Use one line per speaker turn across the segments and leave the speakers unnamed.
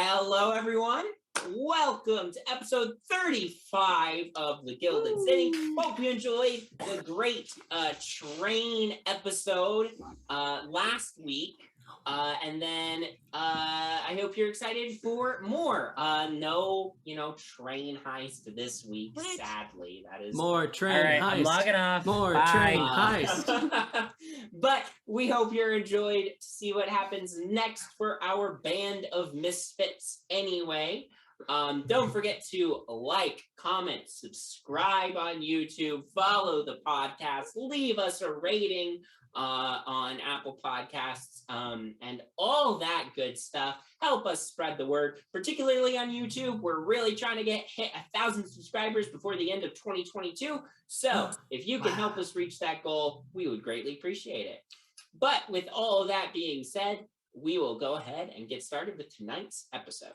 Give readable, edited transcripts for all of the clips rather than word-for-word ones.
Hello, everyone. Welcome to episode 35 of the Gilded City. Hope you enjoyed the great train episode last week. And then I hope you're excited for more. No, train heist this week, sadly. That is
more train
heist.
I'm logging off. More train heist.
But we hope you're enjoyed to see what happens next for our band of misfits anyway. Don't forget to like, comment, subscribe on YouTube, follow the podcast, leave us a rating on Apple Podcasts, and all that good stuff. Help us spread the word, particularly on YouTube. We're really trying to hit 1,000 subscribers before the end of 2022. So if you can help us reach that goal, we would greatly appreciate it. But with all of that being said, we will go ahead and get started with tonight's episode.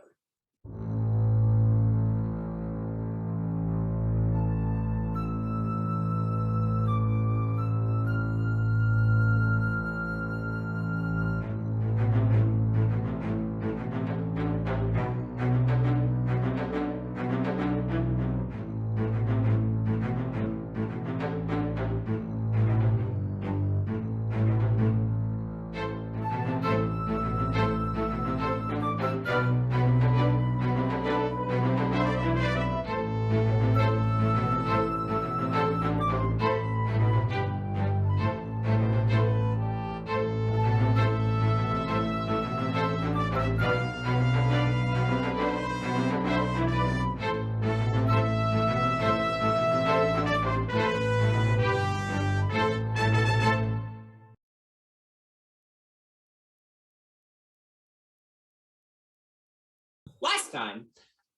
Last time,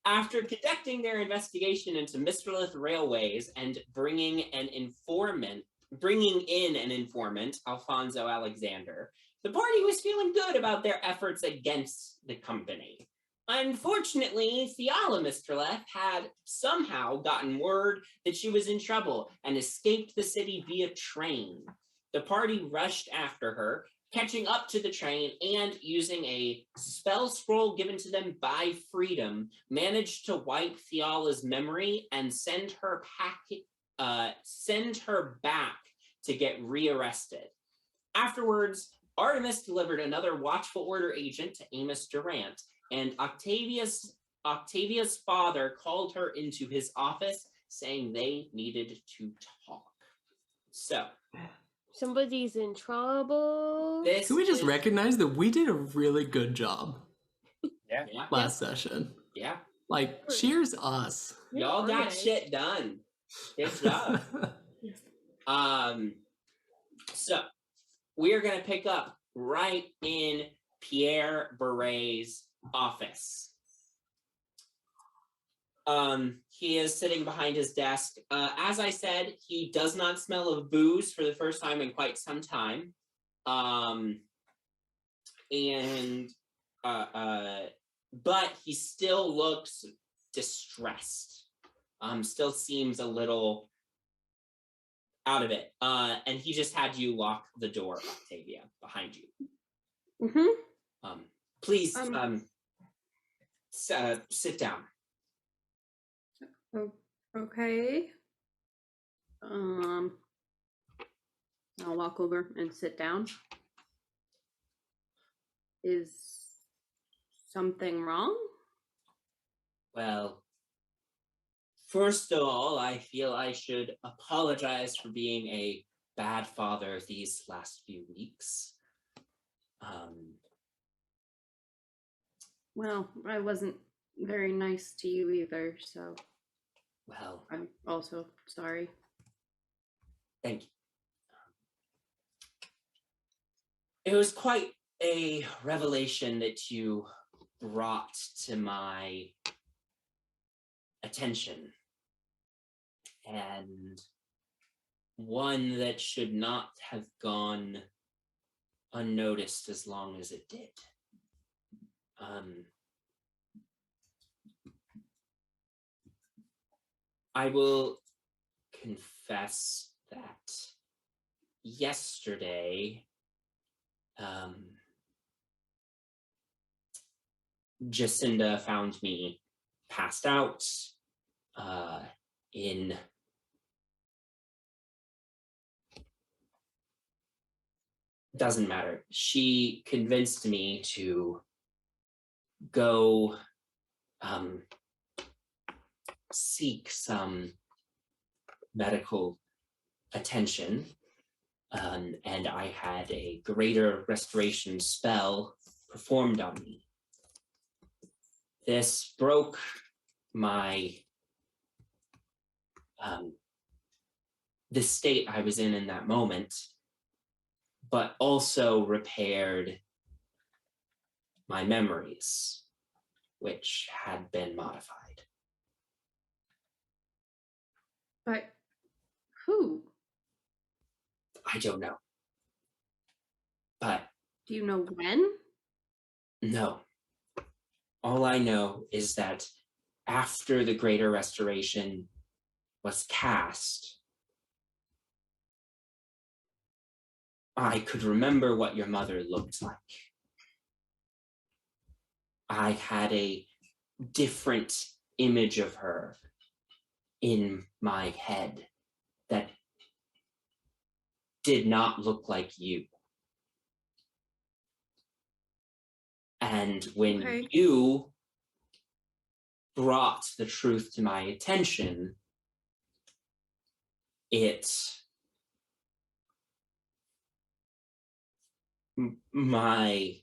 after conducting their investigation into Mystralath Railways and bringing in an informant, Alfonso Alexander, the party was feeling good about their efforts against the company. Unfortunately, Thiala Mystralath had somehow gotten word that she was in trouble and escaped the city via train. The party rushed after her, catching up to the train, and using a spell scroll given to them by Freedom, managed to wipe Thiala's memory and send her back to get rearrested. Afterwards, Artemis delivered another Watchful Order agent to Amos Durant, and Octavia's father called her into his office, saying they needed to talk. So,
somebody's in trouble.
Can we just recognize that we did a really good job last session?
Yeah.
Like, cheers us.
Y'all got shit done. Good job. So, we're going to pick up right in Pierre Beret's office. He is sitting behind his desk. As I said, he does not smell of booze for the first time in quite some time. But he still looks distressed. Still seems a little out of it. And he just had you lock the door, Octavia, behind you.
Mm-hmm.
Please, sit down.
Okay. I'll walk over and sit down. Is something wrong?
Well, first of all, I feel I should apologize for being a bad father these last few weeks.
Well, I wasn't very nice to you either, so...
Well,
I'm also sorry.
Thank you. It was quite a revelation that you brought to my attention, and one that should not have gone unnoticed as long as it did. I will confess that yesterday, Jacinda found me passed out in doesn't matter. She convinced me to go seek some medical attention, and I had a greater restoration spell performed on me. This broke my the state I was in that moment, but also repaired my memories, which had been modified.
But who?
I don't know. But
do you know when?
No. All I know is that after the Greater Restoration was cast, I could remember what your mother looked like. I had a different image of her in my head that did not look like you. And when you brought the truth to my attention, my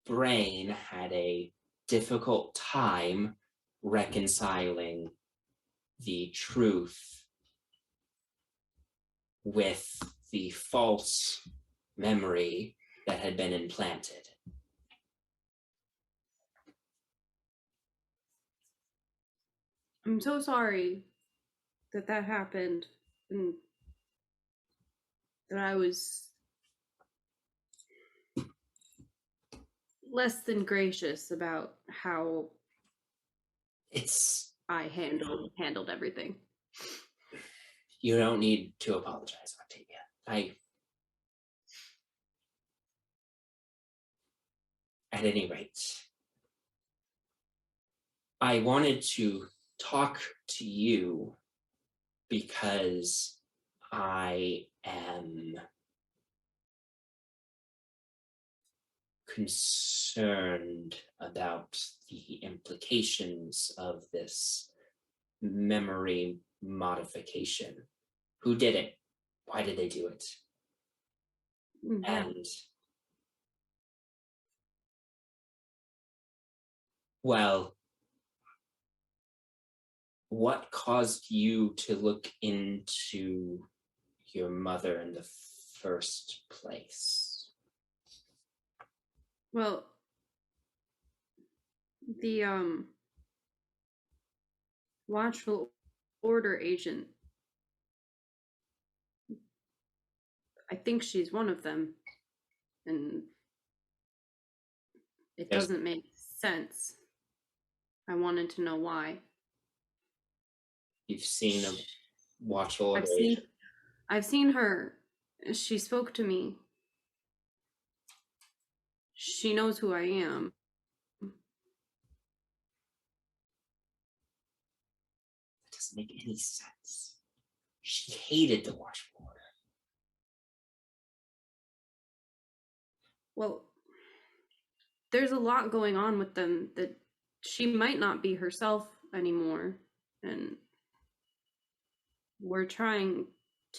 brain had a difficult time reconciling the truth with the false memory that had been implanted.
I'm so sorry that that happened and that I was less than gracious about how I handled everything.
You don't need to apologize, Octavia. At any rate, I wanted to talk to you because I am concerned about the implications of this memory modification. Who did it? Why did they do it?
Yeah.
And well, what caused you to look into your mother in the first place?
Well, the watchful order agent, I think she's one of them, and it doesn't make sense. I wanted to know why.
You've seen a watchful order agent?
I've seen her. She spoke to me. She knows who I am.
That doesn't make any sense. She hated the watchful order.
Well, there's a lot going on with them that she might not be herself anymore, and we're trying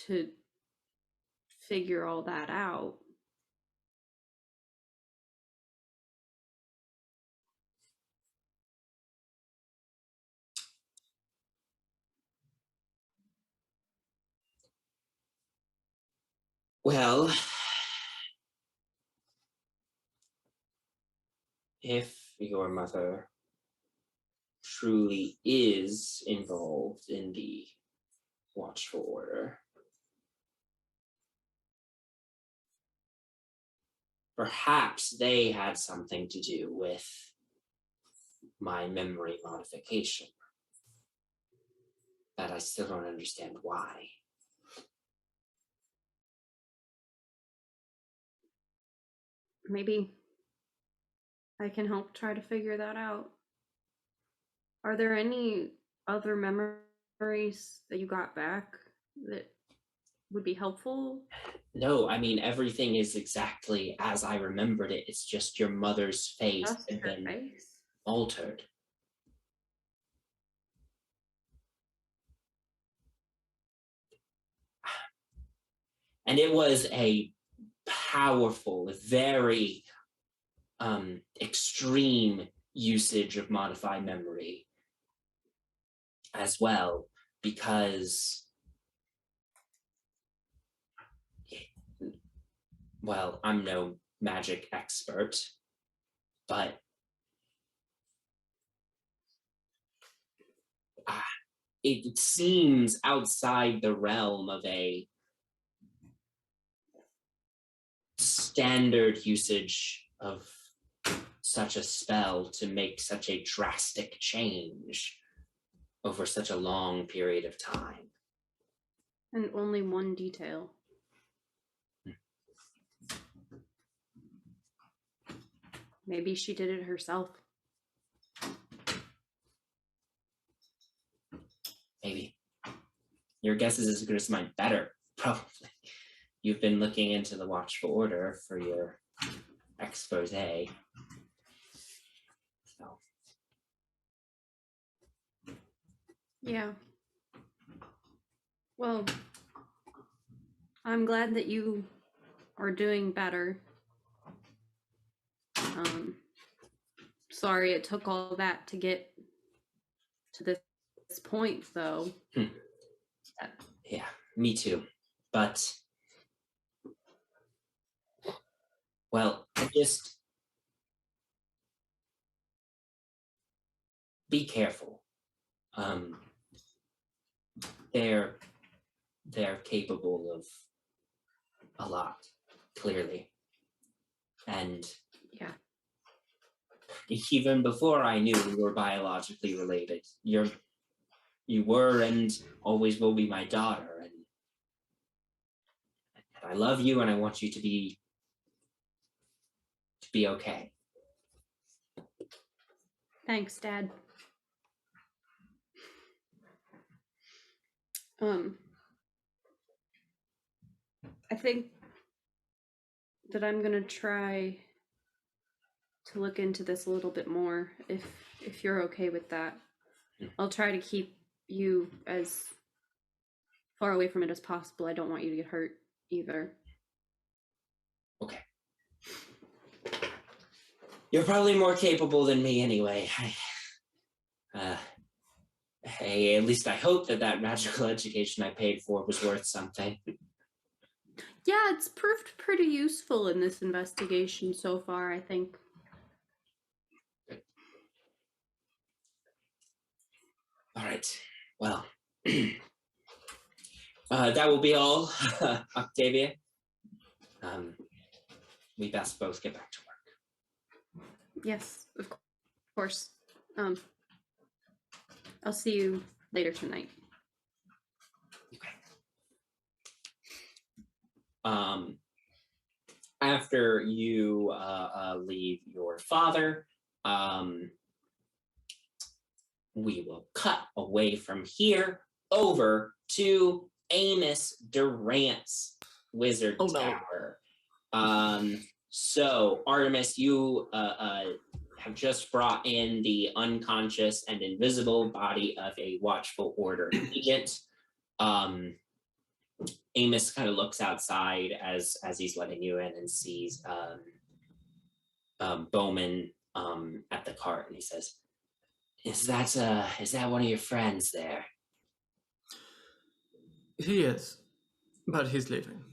to figure all that out.
Well, if your mother truly is involved in the watchful order, perhaps they had something to do with my memory modification. But I still don't understand why.
Maybe I can help try to figure that out. Are there any other memories that you got back that would be helpful?
No, I mean, everything is exactly as I remembered it. It's just your mother's face
Just
had
her
been
face?
altered. And it was a powerful, very extreme usage of modified memory as well, because, well, I'm no magic expert, but it seems outside the realm of a standard usage of such a spell to make such a drastic change over such a long period of time.
And only one detail. Maybe she did it herself.
Maybe. Your guess is as good as mine. Better, probably. You've been looking into the Watchful Order for your expose. So.
Yeah. Well, I'm glad that you are doing better. Sorry it took all that to get to this point, though.
Yeah, me too. But, well, just be careful. They're capable of a lot, clearly. And
yeah,
even before I knew we were biologically related, you were and always will be my daughter, and I love you, and I want you to be okay.
Thanks, Dad. I think that I'm gonna try to look into this a little bit more, if you're okay with that. I'll try to keep you as far away from it as possible. I don't want you to get hurt either.
Okay. You're probably more capable than me anyway. Hey, at least I hope that magical education I paid for was worth something.
Yeah, it's proved pretty useful in this investigation so far, I think.
All right. Well, that will be all, Octavia. We best both get back to work.
Yes, of course. I'll see you later tonight.
Okay. After you leave your father, we will cut away from here over to Amos Durant's Wizard Tower. So, Artemis, you have just brought in the unconscious and invisible body of a Watchful Order agent. Amos kind of looks outside as he's letting you in and sees Bowman at the cart, and he says, Is that one of your friends there?
He is, but he's leaving.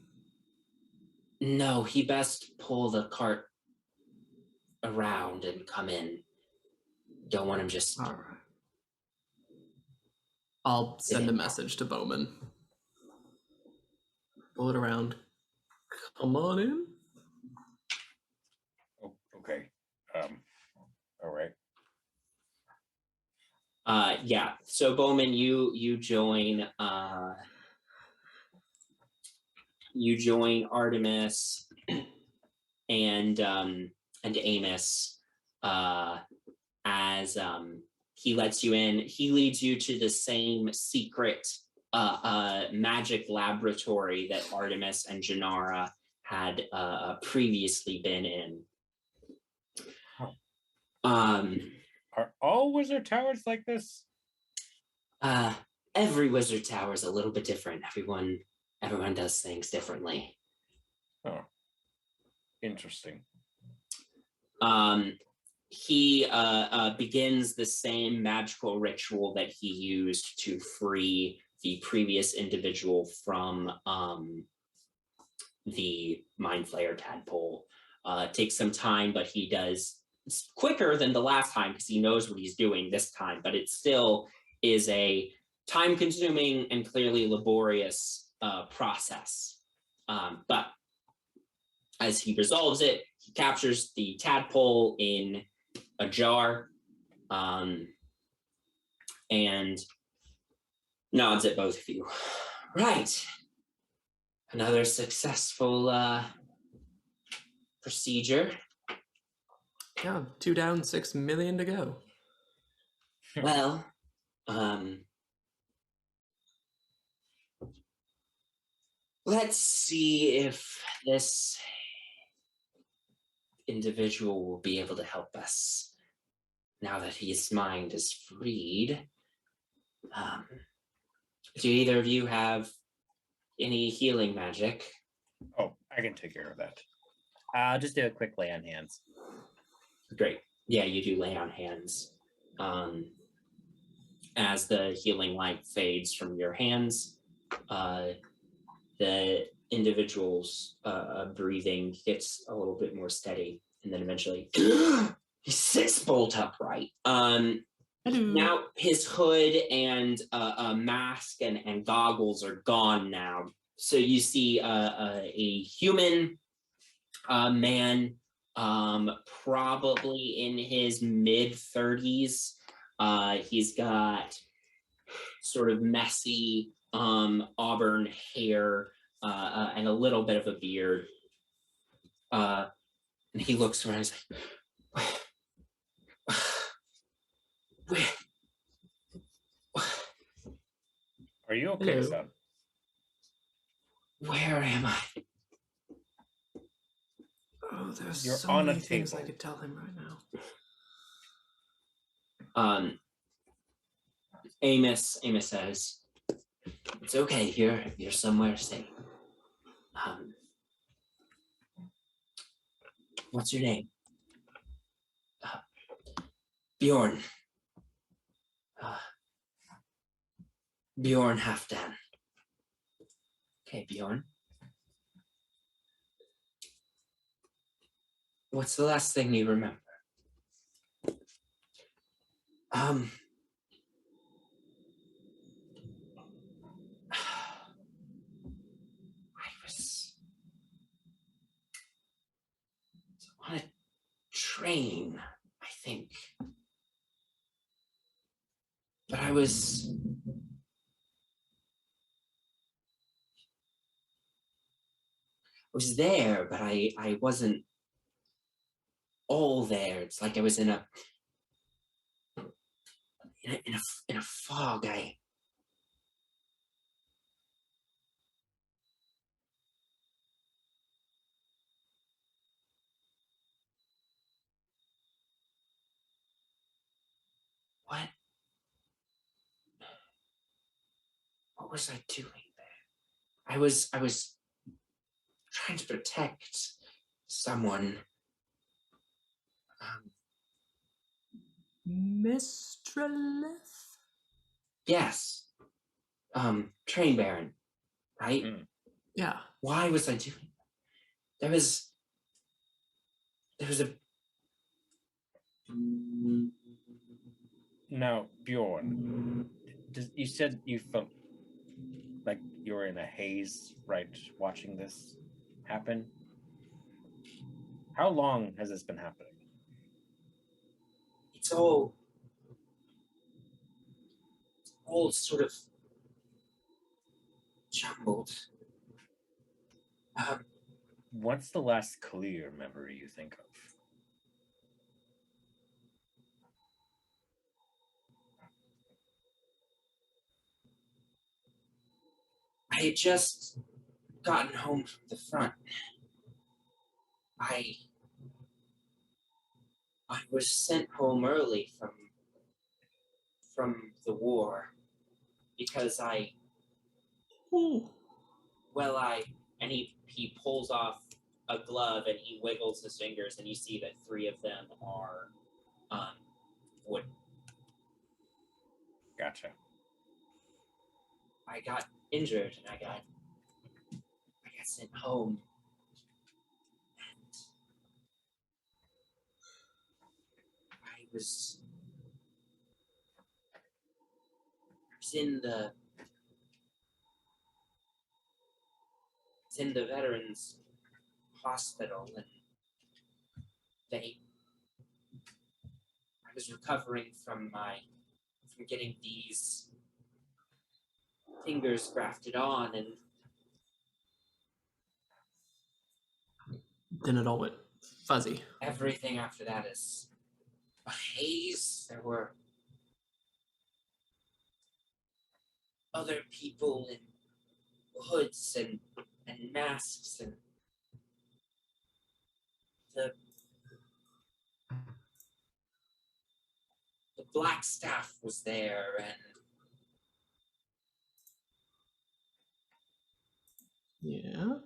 No, he best pull the cart around and come in. Don't want him just...
All right. I'll send a message to Bowman. Pull it around. Come on in.
Oh, okay. All right.
Yeah. So Bowman, you join Artemis and Amos as he lets you in. He leads you to the same secret magic laboratory that Artemis and Janara had previously been in.
Are all wizard towers like this?
Every wizard tower is a little bit different. Everyone does things differently.
Oh, interesting.
He begins the same magical ritual that he used to free the previous individual from the Mind Flayer tadpole. Takes some time, but he does quicker than the last time because he knows what he's doing this time, but it still is a time-consuming and clearly laborious process. But as he resolves it, he captures the tadpole in a jar and nods at both of you. Right. Another successful procedure.
Yeah, 2 down, 6 million to go.
Well, let's see if this individual will be able to help us now that his mind is freed. Do either of you have any healing magic?
Oh, I can take care of that. I'll just do a quick lay on hands.
Great. Yeah, you do lay on hands. As the healing light fades from your hands, the individual's breathing gets a little bit more steady, and then eventually he sits bolt upright. Now his hood and mask and goggles are gone now. So you see a human man, probably in his mid-30s. He's got sort of messy auburn hair and a little bit of a beard. And he looks around and he's like,
Are you okay,
Hello.
son?
where am I?
Oh, there's
You're
so
on a
many things I
table.
could tell him right now.
Amos says, it's okay, you're somewhere safe. What's your name? Bjorn. Bjorn Halfdan. Okay, Bjorn. What's the last thing you remember? I was on a train, I think. But I was there, but I wasn't all there. It's like I was in a fog. What was I doing there? I was trying to protect someone.
Mystralath?
Yes. Train Baron, right?
Yeah.
Why was I doing that? There was a
Now, Bjorn, you said you felt like you were in a haze, right, watching this happen? How long has this been happening?
it's all sort of jumbled.
What's the last clear memory you think of?
had just gotten home from the front. I was sent home early from the war because and he pulls off a glove and he wiggles his fingers and you see that 3 of them are wood.
Gotcha.
I got injured and I got sent home. And I was in the veterans hospital, and I was recovering from getting these fingers grafted on, and
then it all went fuzzy.
Everything after that is a haze. There were other people in hoods and masks, and the black staff was there, and
yeah.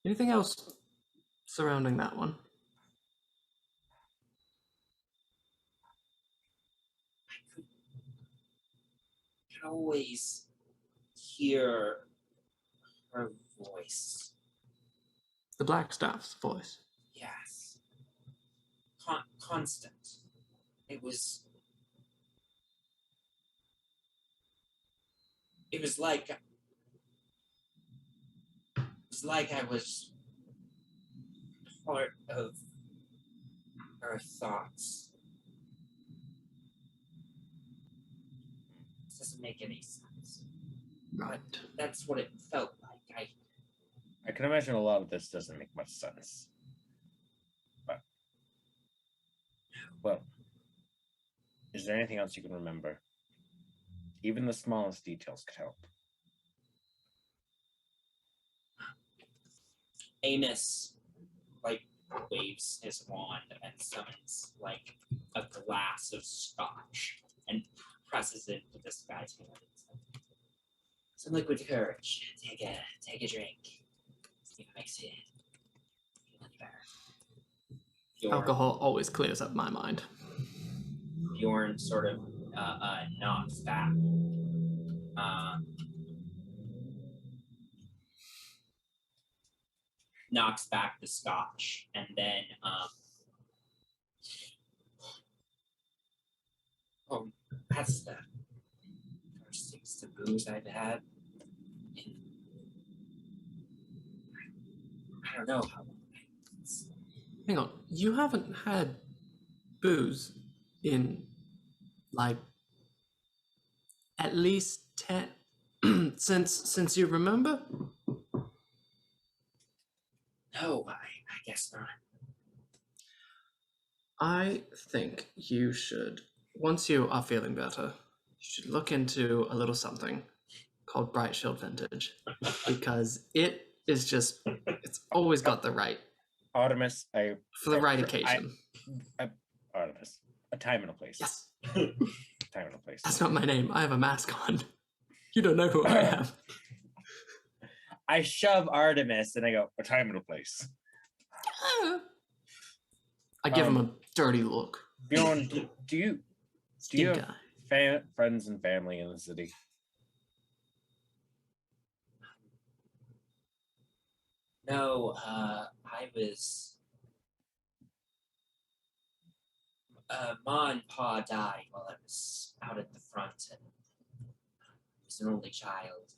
Anything else surrounding that one?
I could always hear her voice.
The black staff's voice.
Yes. Constant. It was like I was part of her thoughts. This doesn't make any sense.
Right.
But that's what it felt like.
I can imagine a lot of this doesn't make much sense. But, well, is there anything else you can remember? Even the smallest details could help.
Amos, waves his wand and summons, a glass of scotch and presses it to this guy's hand. Some liquid courage. Take a drink. See if it makes you feel any better.
Alcohol always clears up my mind.
Bjorn sort of knocks back. Knocks back the scotch, and then that's the first taste of booze I've had in I don't know how long.
Hang on, you haven't had booze in at least 10 since you remember?
No, I guess not.
I think you should, once you are feeling better, you should look into a little something called Bright Shield Vintage, because it is just, it's always got the right,
Artemis,
for the right occasion.
Artemis, a time and a place.
Yes.
Time and a place.
That's not my name. I have a mask on. You don't know who I am.
I shove Artemis and I go, a time and a place.
I give him a dirty look.
Bjorn, do you
Stink
have friends and family in the city?
No, I was. Ma and Pa died while I was out at the front, and I was an only child.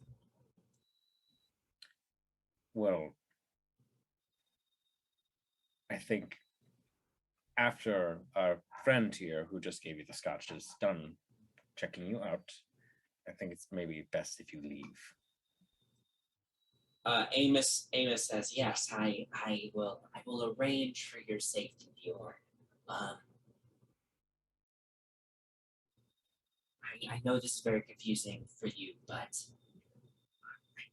Well, I think after our friend here who just gave you the scotch is done checking you out, I think it's maybe best if you leave.
Amos says, yes, I will arrange for your safety, Bjorn. I know this is very confusing for you, but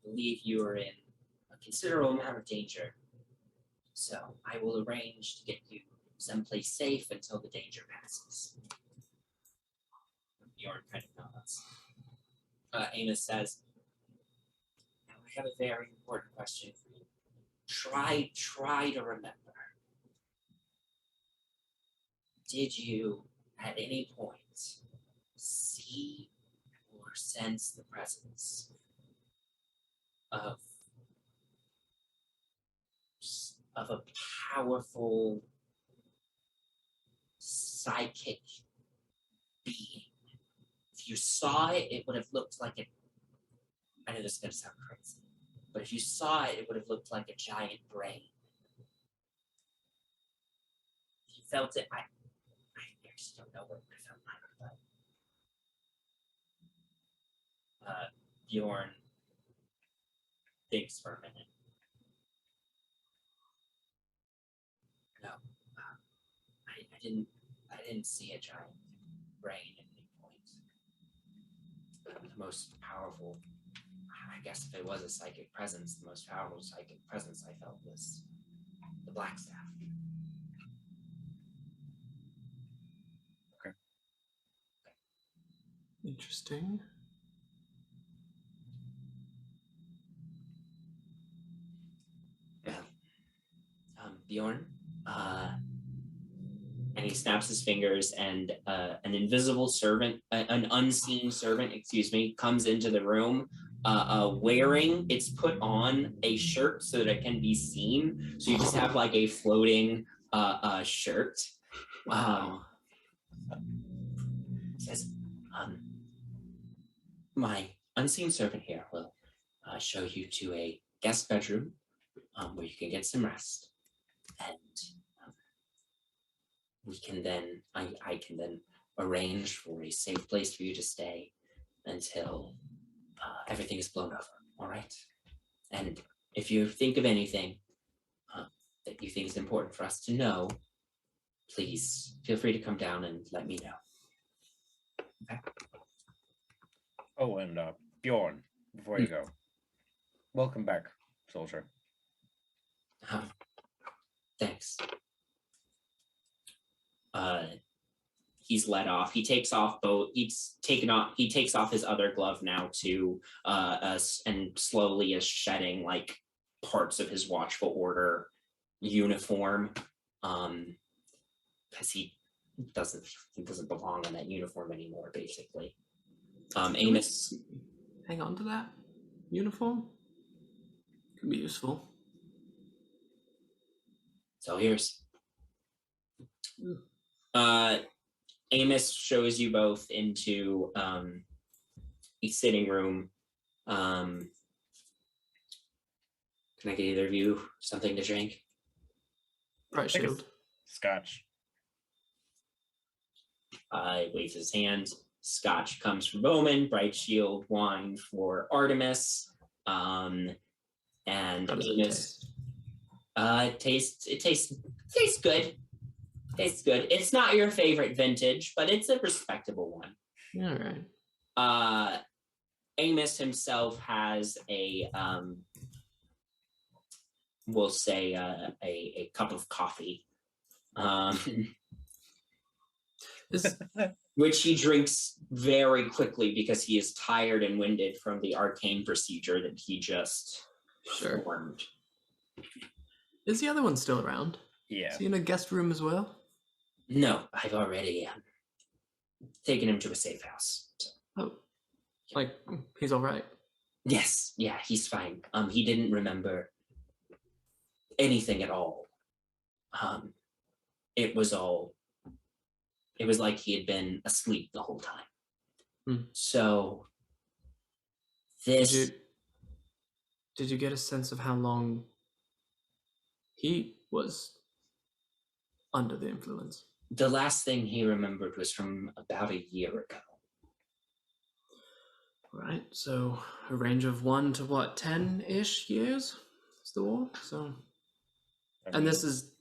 believe you are in a considerable amount of danger. So I will arrange to get you someplace safe until the danger passes. Bjorn kind of nods. Amos says, now I have a very important question for you. Try to remember. Did you, at any point, see or sense the presence of a powerful psychic being? If you saw it, it would have looked like a, I know this is going to sound crazy, but if you saw it, it would have looked like a giant brain. If you felt it, I just don't know what it would have felt like. But Bjorn thinks for a minute. No, I didn't see a giant brain at any point. The most powerful, I guess if it was a psychic presence, the most powerful psychic presence I felt was the Black Staff.
Interesting.
Bjorn, and he snaps his fingers, and an invisible servant, an unseen servant, comes into the room, wearing, it's put on a shirt so that it can be seen. So you just have like a floating shirt.
Wow.
Says, my unseen servant here will show you to a guest bedroom where you can get some rest. And we can then, I can then arrange for a safe place for you to stay until everything is blown over, all right? And if you think of anything that you think is important for us to know, please feel free to come down and let me know. Okay?
Oh, and Bjorn, before you go, welcome back, soldier.
Thanks. He's let off. He takes off both. He takes off his other glove now too, and slowly is shedding like parts of his Watchful Order uniform, because he doesn't belong in that uniform anymore. Basically, Amos,
hang on to that uniform. Could be useful.
So here's. Amos shows you both into a sitting room. Can I get either of you something to drink?
Bright Shield.
Scotch.
Waves his hand. Scotch comes from Bowman. Bright Shield wine for Artemis. And Amos. It tastes good. Tastes good. It's not your favorite vintage, but it's a respectable one.
All right.
Amos himself has a we'll say a cup of coffee, which he drinks very quickly because he is tired and winded from the arcane procedure that he just performed.
Is the other one still around?
Yeah.
Is he in a guest room as well?
No, I've already taken him to a safe house. So.
Oh, like he's all right.
Yes, yeah, he's fine. He didn't remember anything at all. It was like he had been asleep the whole time. So this.
Did you get a sense of how long he was under the influence?
The last thing he remembered was from about a year ago.
Right, so a range of 1 to 10-ish years is the war. So, and this is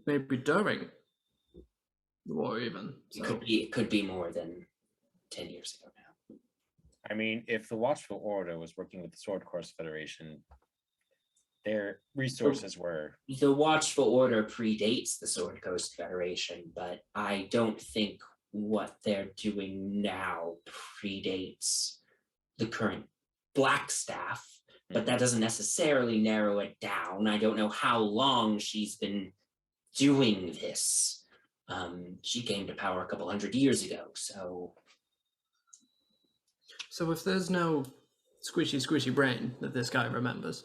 maybe during the war, even. So.
It could be more than 10 years ago now.
I mean, if the Watchful Order was working with the Sword Course Federation, their resources were...
The Watchful Order predates the Sword Coast Federation, but I don't think what they're doing now predates the current Blackstaff, but that doesn't necessarily narrow it down. I don't know how long she's been doing this. She came to power a couple 100 years ago, so...
So if there's no squishy brain that this guy remembers,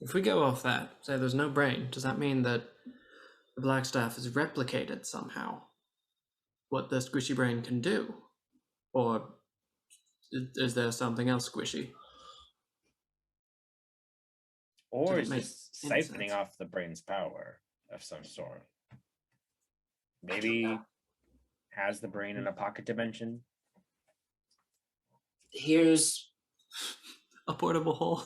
if we go off that, say there's no brain, does that mean that the Blackstaff has replicated somehow what the squishy brain can do? Or is there something else squishy?
Or
Does
is
it make
this
any
siphoning
sense?
off the brain's power of some sort? Maybe has the brain in a pocket dimension?
Here's
A portable hole?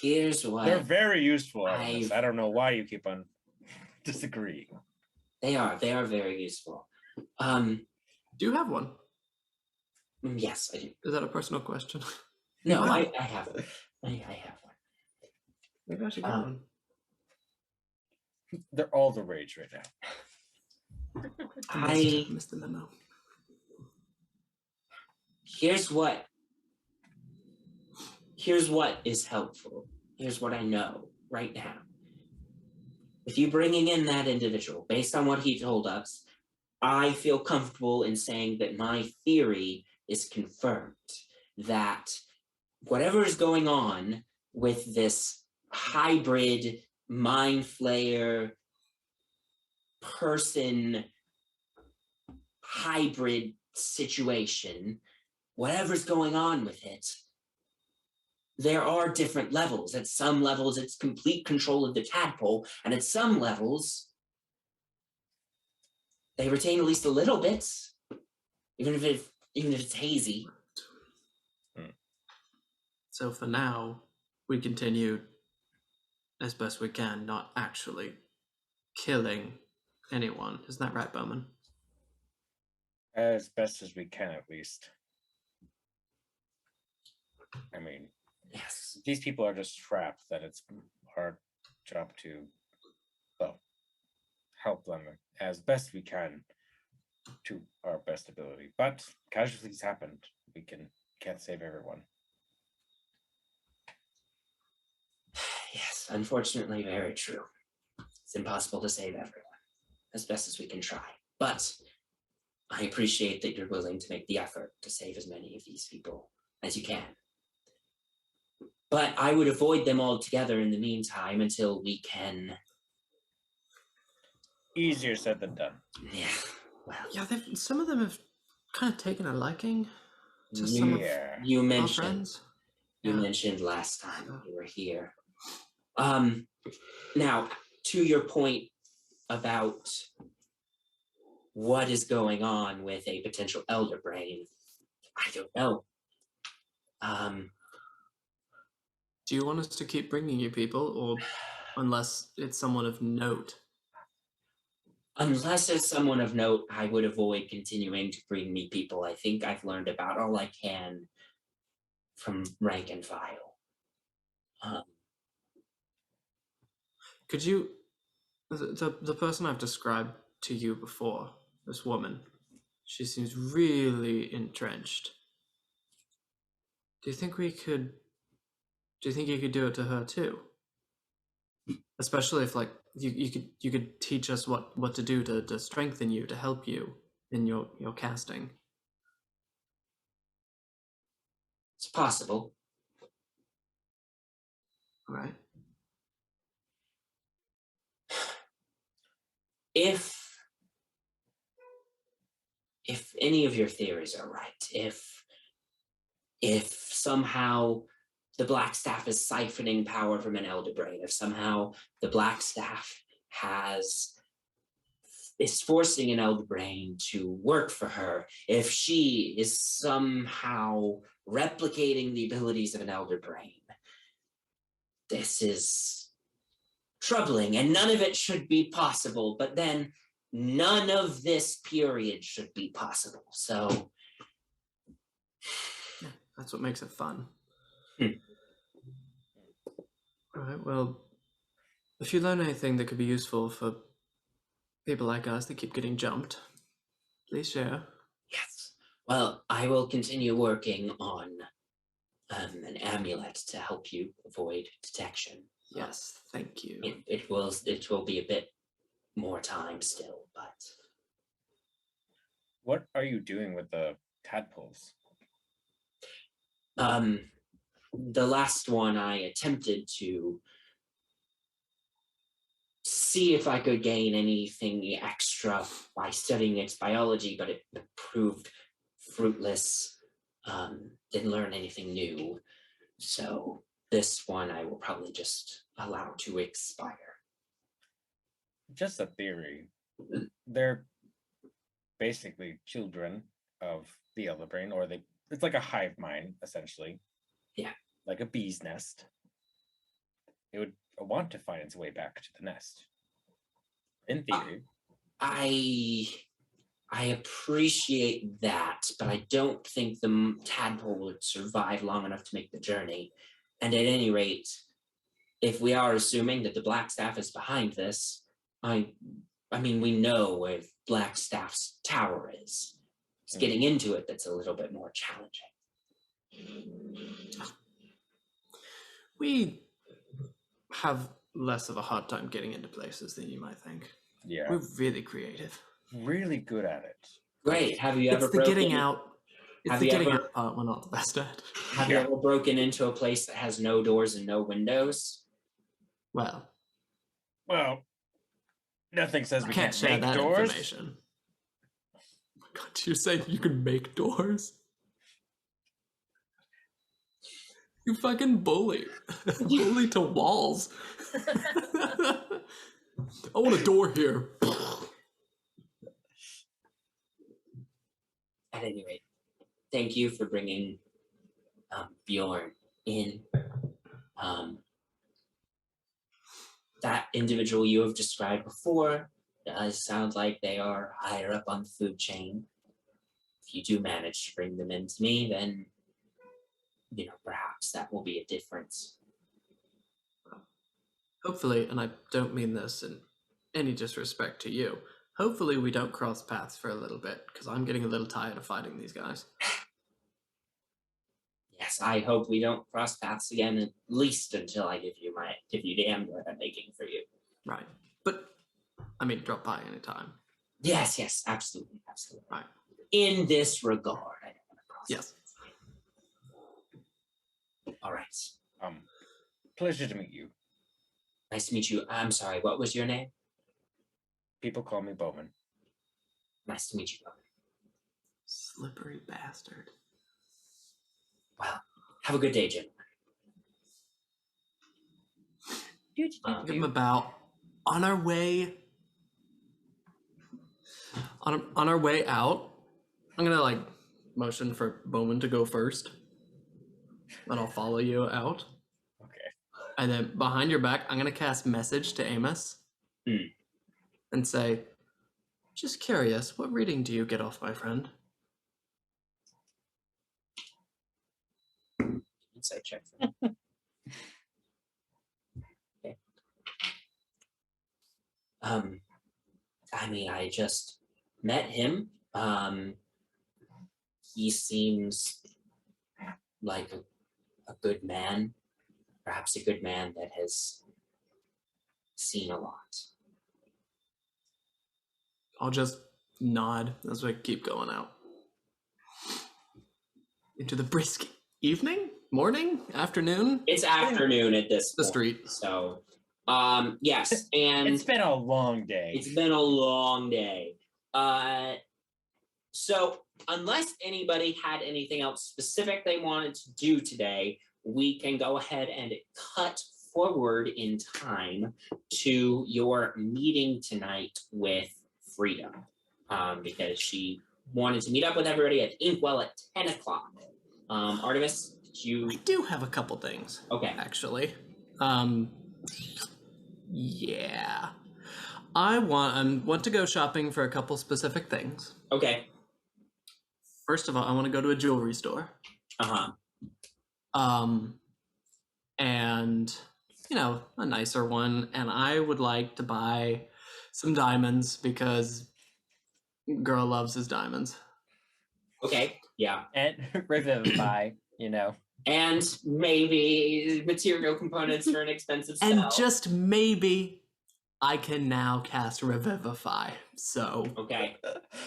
what
They're very useful, Artemis.
I've-
I don't know why you keep on disagreeing.
they are very useful.
Do you have one?
Yes, I do.
Is that a personal question?
No,
Wow.
I have one. I have one.
Maybe I should get one.
They're all the rage right now.
I
missed the memo.
here's what is helpful. Here's what I know right now. With you bringing in that individual, based on what he told us, I feel comfortable in saying that my theory is confirmed, that whatever is going on with this hybrid mind flayer person hybrid situation, whatever's going on with it, there are different levels. At some levels, it's complete control of the tadpole, and at some levels, they retain at least a little bit, even if it's hazy.
So for now, we continue as best we can, not actually killing anyone. Isn't that right, Bowman?
As best as we can, at least. I mean,
Yes.
these people are just trapped, that it's our job to, well, help them as best we can to our best ability. But casualties happened. We can't save everyone.
Yes, unfortunately, very true. It's impossible to save everyone, as best as we can try. But I appreciate that you're willing to make the effort to save as many of these people as you can. But I would avoid them altogether in the meantime until we can...
Easier said than done.
Yeah, well...
Yeah, some of them have kind of taken a liking to some of
You
our
mentioned...
friends.
You
Yeah.
mentioned last time you were here. Now, to your point about what is going on with a potential elder brain, I don't know.
Do you want us to keep bringing you people, or unless it's someone of note?
Unless it's someone of note, I would avoid continuing to bring me people. I think I've learned about all I can from rank and file.
Could you, the person I've described to you before, this woman, she seems really entrenched. Do you think you could do it to her too? Especially if, like, you could teach us what to do to strengthen you, to help you in your casting.
It's possible.
All right.
If any of your theories are right, if somehow the Blackstaff is siphoning power from an elder brain, if somehow the Blackstaff is forcing an elder brain to work for her, if she is somehow replicating the abilities of an elder brain, this is troubling, and none of it should be possible, but then none of this period should be possible. So
That's what makes it fun.
Hmm.
All right, well, if you learn anything that could be useful for people like us that keep getting jumped, please share.
Yes. Well, I will continue working on an amulet to help you avoid detection.
Yes, thank you.
It will be a bit more time still, but
What are you doing with the tadpoles?
the last one I attempted to see if I could gain anything extra by studying its biology, but it proved fruitless. Didn't learn anything new. So this one I will probably just allow to expire.
Just a theory. They're basically children of the Elder Brain, or it's like a hive mind, essentially.
Yeah.
Like a bee's nest. It would want to find its way back to the nest. In theory.
I appreciate that, but I don't think the tadpole would survive long enough to make the journey. And at any rate, if we are assuming that the Blackstaff is behind this, I mean, we know where Blackstaff's tower is. It's getting into it that's a little bit more challenging.
We have less of a hard time getting into places than you might think.
Yeah.
We're really creative.
Really good at it.
Great. Have you ever
It's the getting out. It's the getting out part we're not the best at.
Have you ever broken into a place that has no doors and no windows?
Well,
nothing says
I
we
can't
can't
share
make
that
doors.
information. Oh my God, you say you can make doors? You fucking bully. Bully to walls. I want a door here.
At any rate, thank you for bringing Bjorn in. That individual you have described before does sound like they are higher up on the food chain. If you do manage to bring them into me, then, perhaps that will be a difference.
Hopefully, and I don't mean this in any disrespect to you, hopefully we don't cross paths for a little bit, because I'm getting a little tired of fighting these guys.
Yes, I hope we don't cross paths again, at least until I give you the amulet I'm making for you.
Right. But, I mean, drop by anytime.
Yes, absolutely.
Right.
In this regard, I don't want to cross
Yes.
paths. All right.
Pleasure to meet you.
Nice to meet you. I'm sorry, what was your name?
People call me Bowman.
Nice to meet you, Bowman.
Slippery bastard.
Well, have a good day, Jim.
Give him about on our way out. I'm gonna motion for Bowman to go first, and I'll follow you out.
Okay.
And then behind your back, I'm gonna cast message to Amos and say, "Just curious, what reading do you get off, my friend?"
Insight check for me. Okay. I mean, I just met him. He seems like a good man, perhaps a good man that has seen a lot.
I'll just nod as we keep going out into the brisk evening, morning, afternoon.
It's afternoon at this
The
point,
street.
So, yes, and
It's been a long day.
it's been a long day. So unless anybody had anything else specific they wanted to do today, we can go ahead and cut forward in time to your meeting tonight with Freedom, because she wanted to meet up with everybody at Inkwell at 10 o'clock. Artemis,
I do have a couple things.
Okay.
Actually. Yeah. I want to go shopping for a couple specific things.
Okay.
First of all, I want to go to a jewelry store.
Uh-huh.
And a nicer one. And I would like to buy some diamonds because girl loves his diamonds.
Okay, yeah.
And revivify,
And maybe material components for an expensive spell.
And just maybe I can now cast Revivify. So
okay,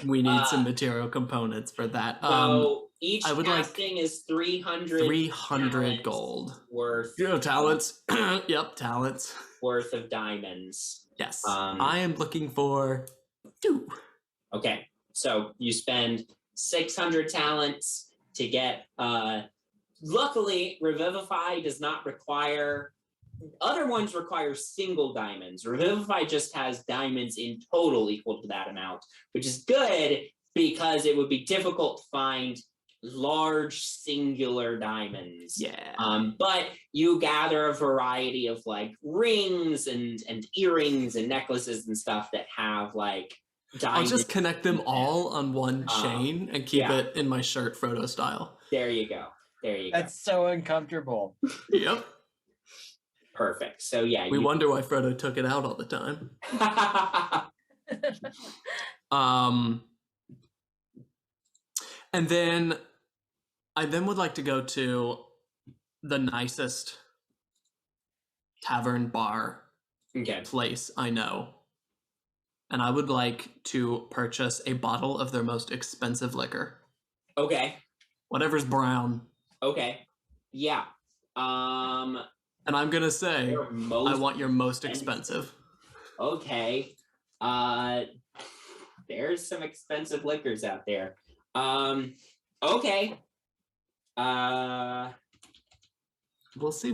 we need some material components for that.
So each
I would
casting is 300
300 gold
worth.
Talents. Yep, talents.
Worth of diamonds.
Yes. I am looking for 2.
Okay, so you spend 600 talents to get. Luckily, Revivify does not require. Other ones require single diamonds. Revivify just has diamonds in total equal to that amount, which is good because it would be difficult to find large singular diamonds.
Yeah.
But you gather a variety of like rings and earrings and necklaces and stuff that have like diamonds.
I'll just connect them all on one chain and keep it in my shirt Frodo style.
There you go.
That's so uncomfortable.
Yep.
Perfect. So yeah,
we wonder why Frodo took it out all the time. And then I would like to go to the nicest tavern bar place I know. And I would like to purchase a bottle of their most expensive liquor.
Okay.
Whatever's brown.
Okay. Yeah.
And I'm gonna say, I want your most expensive.
Okay. There's some expensive liquors out there. Okay.
We'll see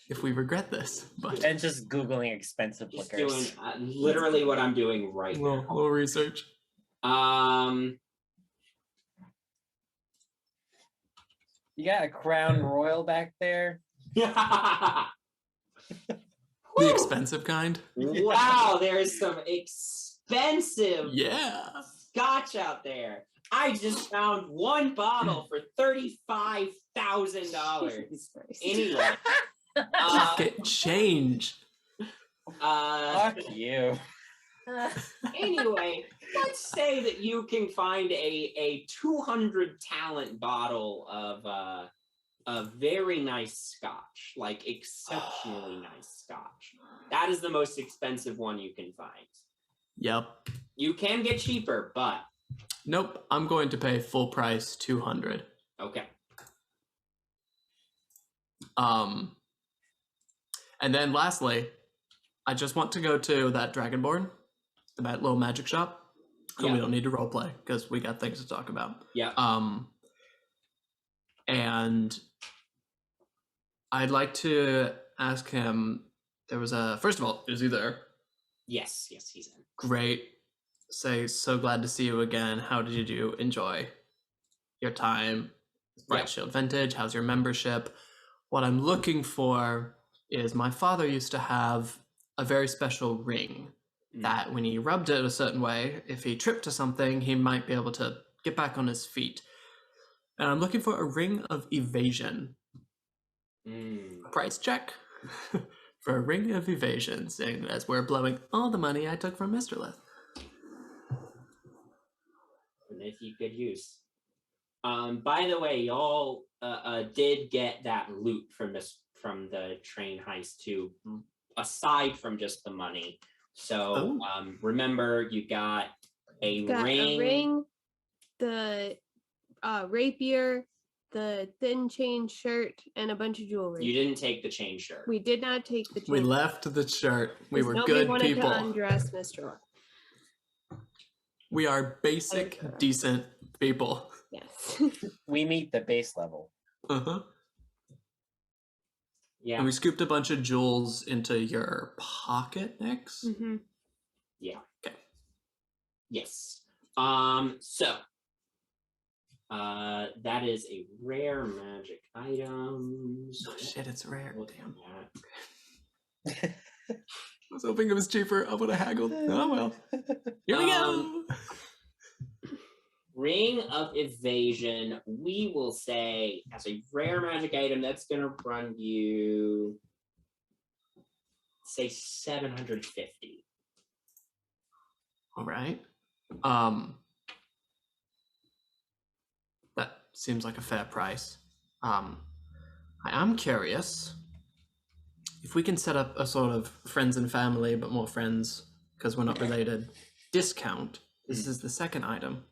if we regret this. But
and just Googling expensive liquors.
Doing literally what I'm doing right now.
Little research.
You got a Crown Royal back there?
The expensive kind?
Wow, there's some expensive scotch out there. I just found one bottle for $35,000. Anyway.
Pocket change.
Fuck you.
Anyway, let's say that you can find a 200 talent bottle of a very nice scotch, like exceptionally nice scotch. That is the most expensive one you can find.
Yep.
You can get cheaper, but
nope. I'm going to pay full price 200.
Okay.
And then lastly, I just want to go to that Dragonborn, that little magic shop. And we don't need to roleplay because we got things to talk about.
Yeah.
And I'd like to ask him. There was first of all, is he there?
Yes, he's in.
Great. Say, so glad to see you again. How did you enjoy your time with Bright Shield Vintage? How's your membership? What I'm looking for is my father used to have a very special ring that when he rubbed it a certain way, if he tripped to something, he might be able to get back on his feet. And I'm looking for a ring of evasion. Price check for a ring of evasion, saying as we're blowing all the money I took from Mystralath.
And if you could use. By the way, y'all did get that loot from the train heist too, aside from just the money. So remember, you got a ring,
the rapier, the thin chain shirt, and a bunch of jewelry.
You didn't take the chain shirt.
We did not take the chain.
We left the shirt. We were
nobody
good
wanted
people.
to undress Mr.
We are basic, decent people.
Yes.
We meet the base level.
Uh-huh.
Yeah.
And we scooped a bunch of jewels into your pocket next.
Mm-hmm.
Yeah.
Okay.
Yes. So that is a rare magic item. So
oh shit, it's rare. Damn.
Okay.
I was hoping it was cheaper. I would have haggled. Oh well. Here we go.
Ring of Evasion, we will say, as a rare magic item, that's going to run you, say, 750.
All right. That seems like a fair price. I am curious if we can set up a sort of friends and family, but more friends because we're not related, discount. This is the second item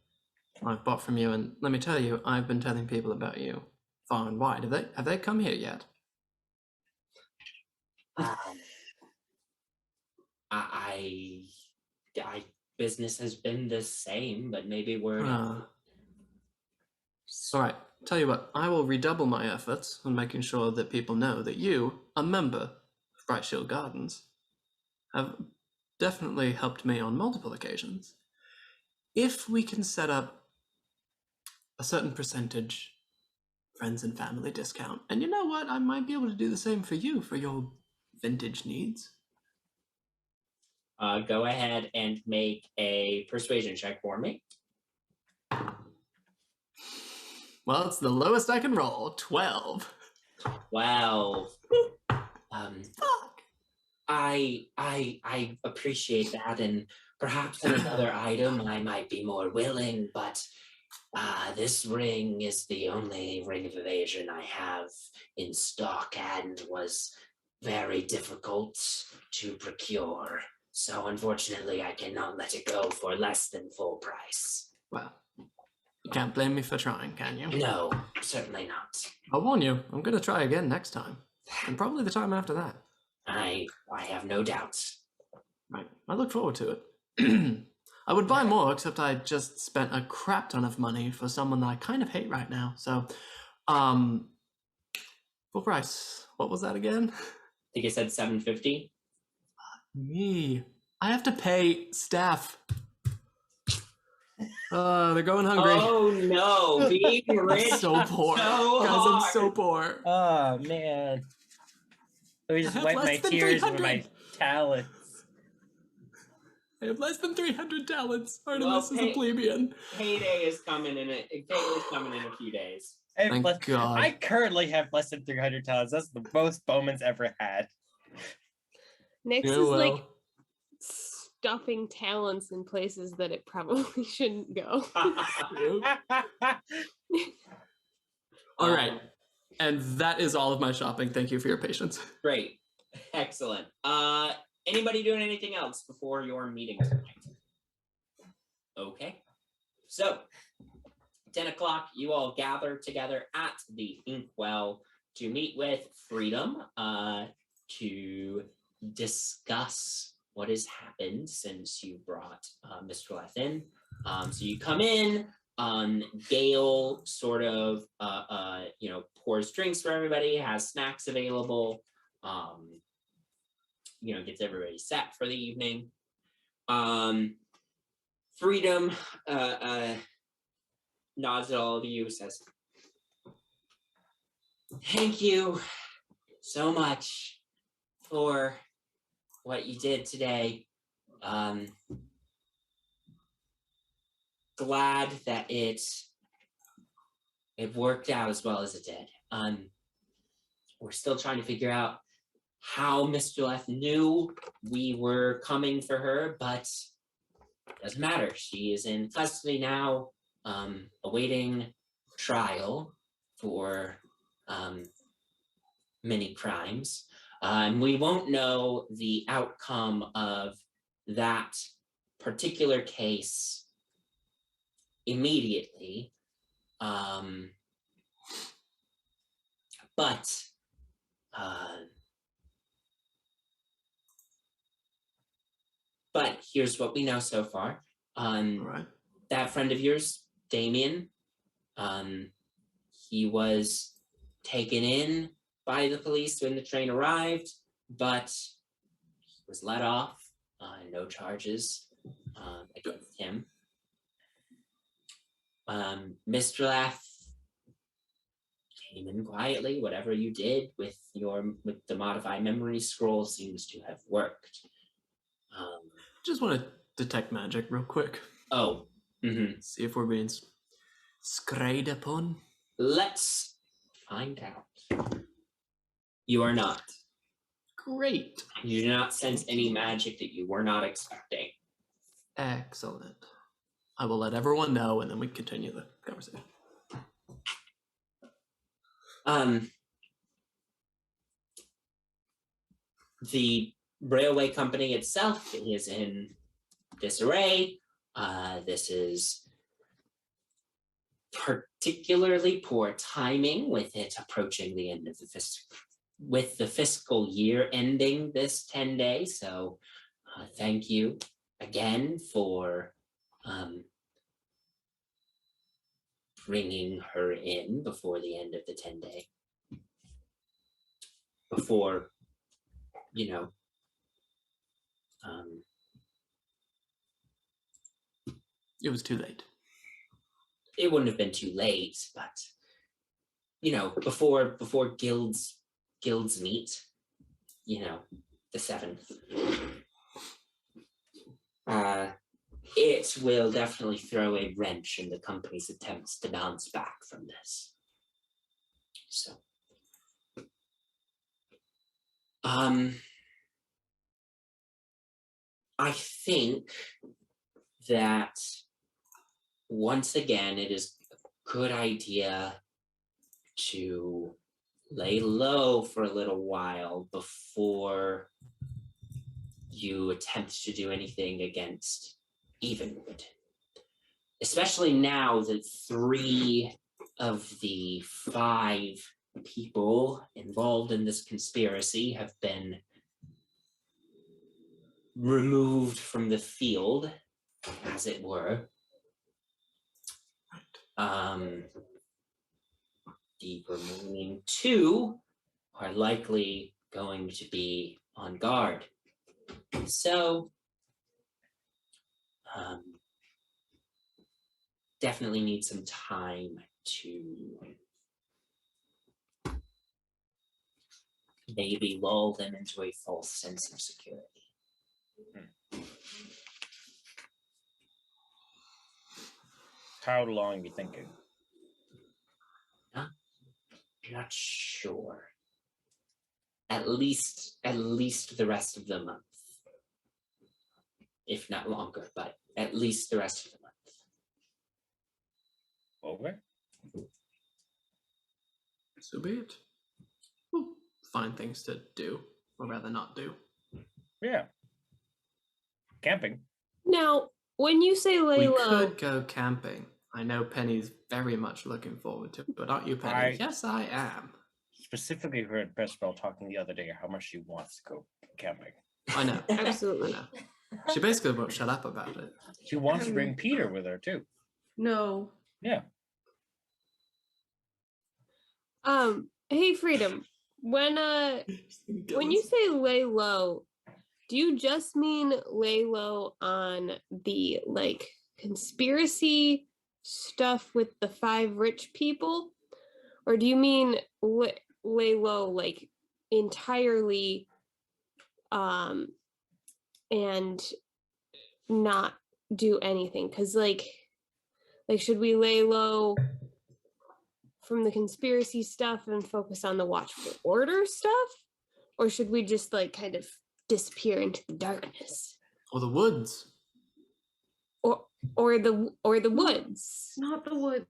I've bought from you, and let me tell you, I've been telling people about you far and wide. Have they come here yet?
I business has been the same, but maybe we're
All right, tell you what, I will redouble my efforts on making sure that people know that you, a member of Bright Shield Gardens, have definitely helped me on multiple occasions. If we can set up a certain percentage friends and family discount, and you know what, I might be able to do the same for you for your vintage needs.
Go ahead and make a persuasion check for me.
Well, it's the lowest I can roll, 12.
12.
Fuck.
I appreciate that, and perhaps another item I might be more willing, but this ring is the only ring of evasion I have in stock and was very difficult to procure. So unfortunately, I cannot let it go for less than full price.
Well, you can't blame me for trying, can you?
No, certainly not.
I'll warn you, I'm going to try again next time. And probably the time after that.
I have no doubts.
Right. I look forward to it. I would buy more, except I just spent a crap ton of money for someone that I kind of hate right now. So, full price. What was that again?
I think I said 750.
Me. I have to pay staff. They're going hungry.
Oh no, being rich.
I'm so poor.
So
Guys,
hard.
I'm so poor.
Oh man. Let me just
I have
wipe my
less than
tears with
300.
my talents.
I have less than 300 talents. Artemis is
hey-
a plebeian.
Payday is coming in a few days.
I, have
Thank
less,
God.
I currently have less than 300 talents. That's the most Bowman's ever had.
Next
Yeah,
is
well.
like stuffing talents in places that it probably shouldn't go.
All right. And that is all of my shopping. Thank you for your patience.
Great. Excellent. Anybody doing anything else before your meeting tonight? Okay. So, 10 o'clock, you all gather together at the Inkwell to meet with Freedom to discuss what has happened since you brought Mystralath in. So you come in, Gale sort of, pours drinks for everybody, has snacks available, gets everybody set for the evening. Freedom nods at all of you, says, "Thank you so much for what you did today. Glad that it worked out as well as it did. We're still trying to figure out how Mystralath knew we were coming for her, but it doesn't matter. She is in custody now, awaiting trial for many crimes. We won't know the outcome of that particular case immediately, but here's what we know so far.
All right.
That friend of yours, Damien, he was taken in by the police when the train arrived, but he was let off. No charges against him. Mystralath came in quietly. Whatever you did with the modified memory scroll seems to have worked.
Just want to detect magic real quick.
Oh. Mm-hmm.
See if we're being Scrayed upon?
Let's find out. You are not.
Great.
You do not sense any magic that you were not expecting.
Excellent. I will let everyone know, and then we continue the conversation.
The railway company itself is in disarray. This is particularly poor timing with it approaching the end of the fiscal year ending this 10 days. So thank you again for bringing her in before the end of the 10-day. Before,
It was too late.
it wouldn't have been too late, but before guilds meet, the 7th. It will definitely throw a wrench in the company's attempts to bounce back from this. So, I think that once again, it is a good idea to lay low for a little while before you attempt to do anything against Evenwood. Especially now that 3 of the 5 people involved in this conspiracy have been removed from the field, as it were. The remaining 2 are likely going to be on guard. So, definitely need some time to maybe lull them into a false sense of security.
How long are you thinking?
Not sure. At least the rest of the month. If not longer, but at least the rest of the month.
Okay.
So be it. We'll find things to do, or rather not do.
Yeah. Camping.
Now, when you say lay
We
low,
could go camping. I know Penny's very much looking forward to it, but aren't you, Penny? Yes, I am.
Specifically heard Bespel talking the other day how much she wants to go camping.
I know.
absolutely.
I know. She basically won't shut up about it.
She wants to bring Peter with her too.
No.
Yeah.
Hey, Freedom. When you say lay low, do you just mean lay low on the conspiracy stuff with the 5 rich people, or do you mean lay low entirely and not do anything? Because should we lay low from the conspiracy stuff and focus on the watchful order stuff, or should we just kind of disappear into the darkness,
Or the woods.
or the woods?
Not the woods.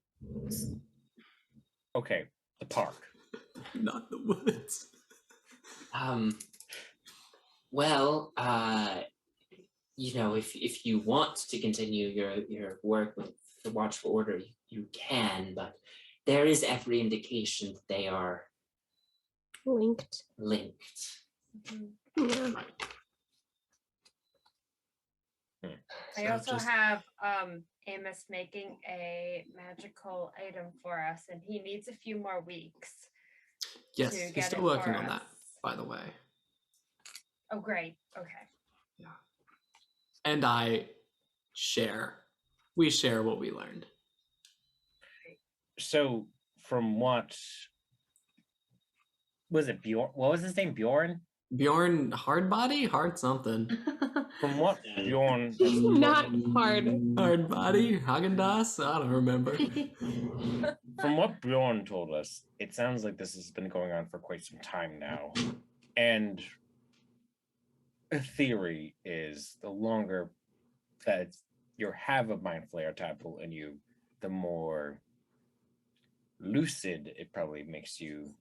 Okay. The park.
Not the woods.
Well, if you want to continue your work with the Watchful Order, you can, but there is every indication that they are
Linked.
Mm-hmm.
Yeah.
I also have Amos making a magical item for us, and he needs a few more weeks.
Yes,
to
he's
get
still
it
working
for
on that,
us.
by the way.
Oh, great. Okay.
Yeah. And we share what we learned.
So, from what was it, Bjorn? What was his name? Bjorn?
Bjorn hard body? Hard something.
From what Bjorn
Not hard.
Hard body? Haagen-Dazs? I don't remember.
From what Bjorn told us, it sounds like this has been going on for quite some time now. And a theory is the longer that you have a mind flare tadpole in you, the more lucid it probably makes you,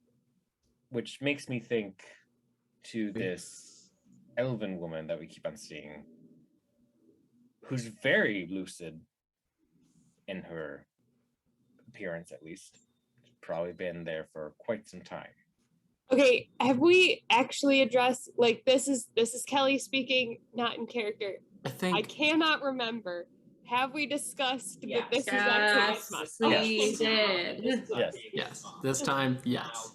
which makes me think to this elven woman that we keep on seeing, who's very lucid in her appearance, at least. Probably been there for quite some time.
Okay, have we actually addressed like this is Kelly speaking, not in character.
I think
I cannot remember. Have we discussed that this is
Yes,
actually
we did.
yes. This time, yes.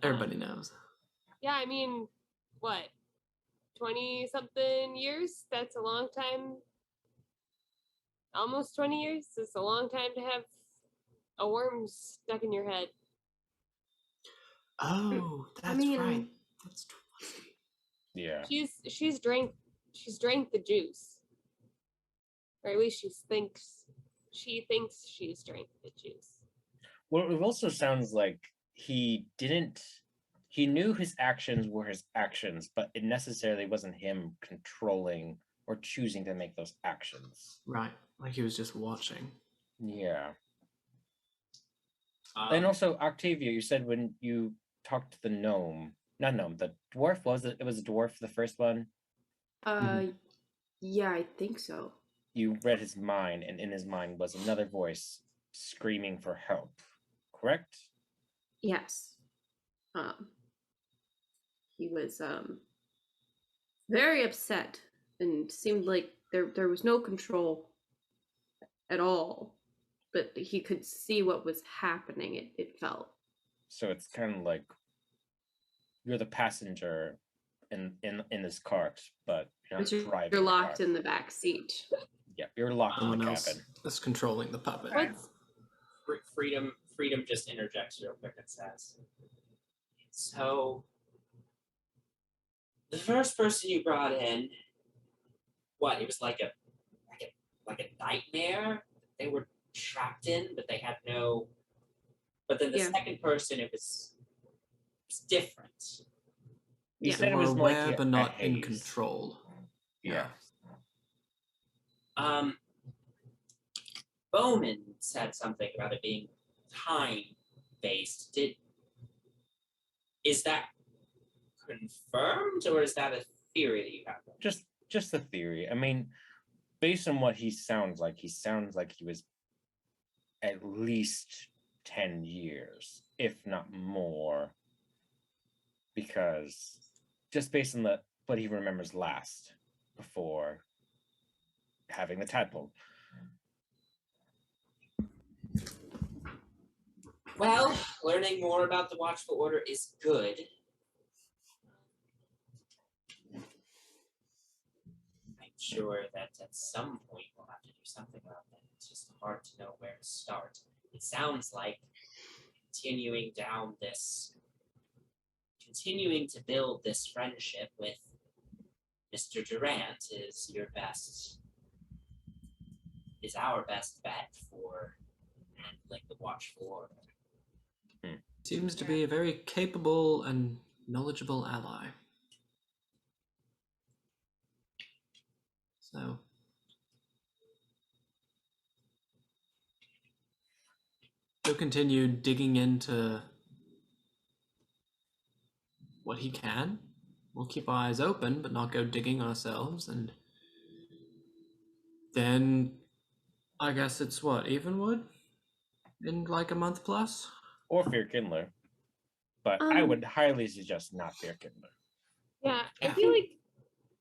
Everybody knows.
Yeah, I mean, what? 20 something years? That's a long time. Almost 20 years? It's a long time to have a worm stuck in your head.
Oh, that's
mean-
right. That's 20.
Yeah.
She's drank the juice. Or at least she thinks she's drank the juice.
Well, it also sounds like he knew his actions were his actions, but it necessarily wasn't him controlling or choosing to make those actions.
Right. Like he was just watching.
Yeah. And also, Octavia, you said when you talked to the gnome, not gnome, the dwarf, it was a dwarf, the first one?
Yeah, I think so.
You read his mind, and in his mind was another voice screaming for help, correct?
Yes. He was very upset and seemed like there was no control at all. But he could see what was happening, it felt.
So it's kind of like you're the passenger in this cart, but you're not driving.
You're
the
locked
car.
in the back seat.
Yeah, you're locked in
Someone
the
else
cabin.
is controlling the puppet.
What's
Freedom just interjects real quick and says, so the first person you brought in, what, it was like a nightmare they were trapped in, but they had no, but then the
Yeah.
second person it was different.
You
Yeah.
said it
More
was like
aware,
a
but not in
haze.
control.
Yeah.
Bowman said something about it being time-based. Is that confirmed, or is that a theory that you have?
Just a theory. I mean, based on what he sounds like he was at least 10 years, if not more, because just based on what he remembers last before having the tadpole.
Well, learning more about the Watchful Order is good. I'm sure that at some point we'll have to do something about that. It's just hard to know where to start. It sounds like continuing to build this friendship with Mr. Durant is our best bet for handling the Watchful Order.
Seems to be a very capable and knowledgeable ally. So, he'll continue digging into what he can. We'll keep our eyes open, but not go digging ourselves. And then, I guess it's what, Evenwood? In like a month plus?
Or Fear Kindler. But I would highly suggest not Fear Kindler.
Yeah, I
Yeah.
feel like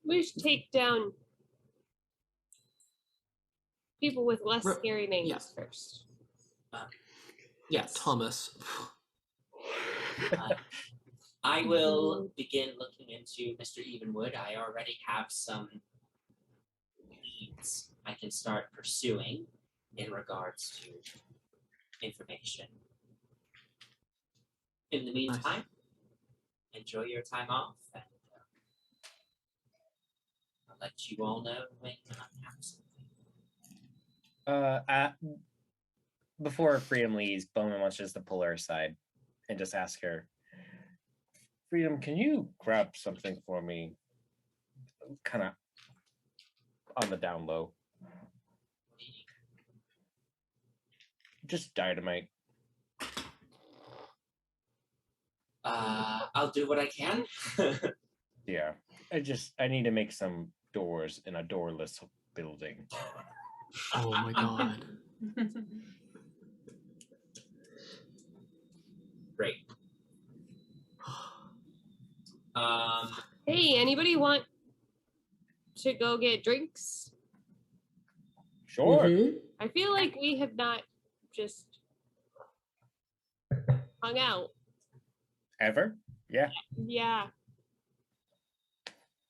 we should take down people with less scary names
yeah.
first.
Yeah, Thomas.
I will begin looking into Mr. Evenwood. I already have some leads I can start pursuing in regards to information. In the meantime, enjoy your time off. And, I'll let you all know when I have something.
Before Freedom leaves, Bowman wants just to pull her aside and just ask her, Freedom, can you grab something for me? Kind of on the down low. Just dynamite.
I'll do what I can.
Yeah. I need to make some doors in a doorless building.
Oh my god.
Great.
Hey, anybody want to go get drinks?
Sure.
Mhm.
I feel like we have not just hung out.
Ever? Yeah.
Yeah.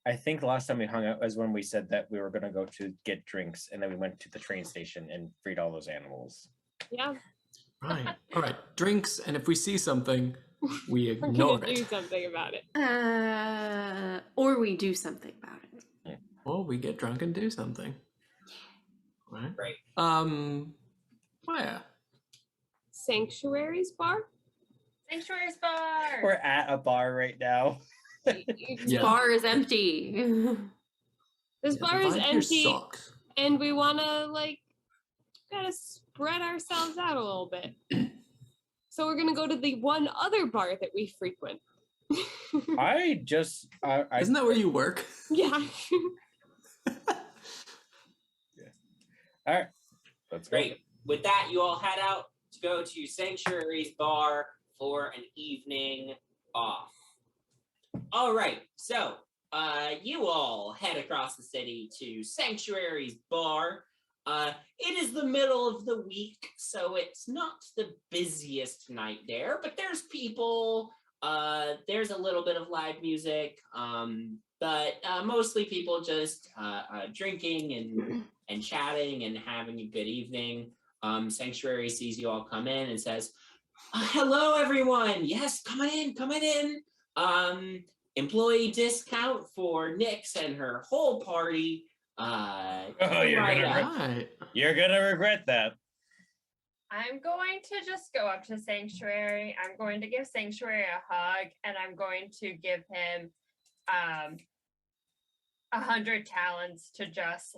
I think the last time we hung out was when we said that we were going to go to get drinks, and then we went to the train station and freed all those animals.
Yeah.
Right. All right. Drinks, and if we see something, we
We're
ignore
gonna do
it.
something about it.
Or we do something about it.
Or we get drunk and do something. Right.
Great.
Where?
Sanctuaries bar?
Sanctuary's bar.
We're at a bar right now.
This
Yeah.
bar is empty.
This
Yeah,
bar
the
is
vibe here
empty,
sucks.
and we want to kind of spread ourselves out a little bit. So we're gonna go to the one other bar that we frequent.
Isn't that where you work?
Yeah.
All right. Let's go.
Great. With that, you all head out to go to Sanctuary's bar for an evening off. All right. So, you all head across the city to Sanctuary's bar. It is the middle of the week, so it's not the busiest night there, but there's people. There's a little bit of live music, but mostly people just drinking and chatting and having a good evening. Sanctuary sees you all come in and says, hello, everyone. Yes, come on in. Employee discount for Nyx and her whole party.
You're gonna regret that.
I'm going to just go up to Sanctuary. I'm going to give Sanctuary a hug, and I'm going to give him 100 talents to just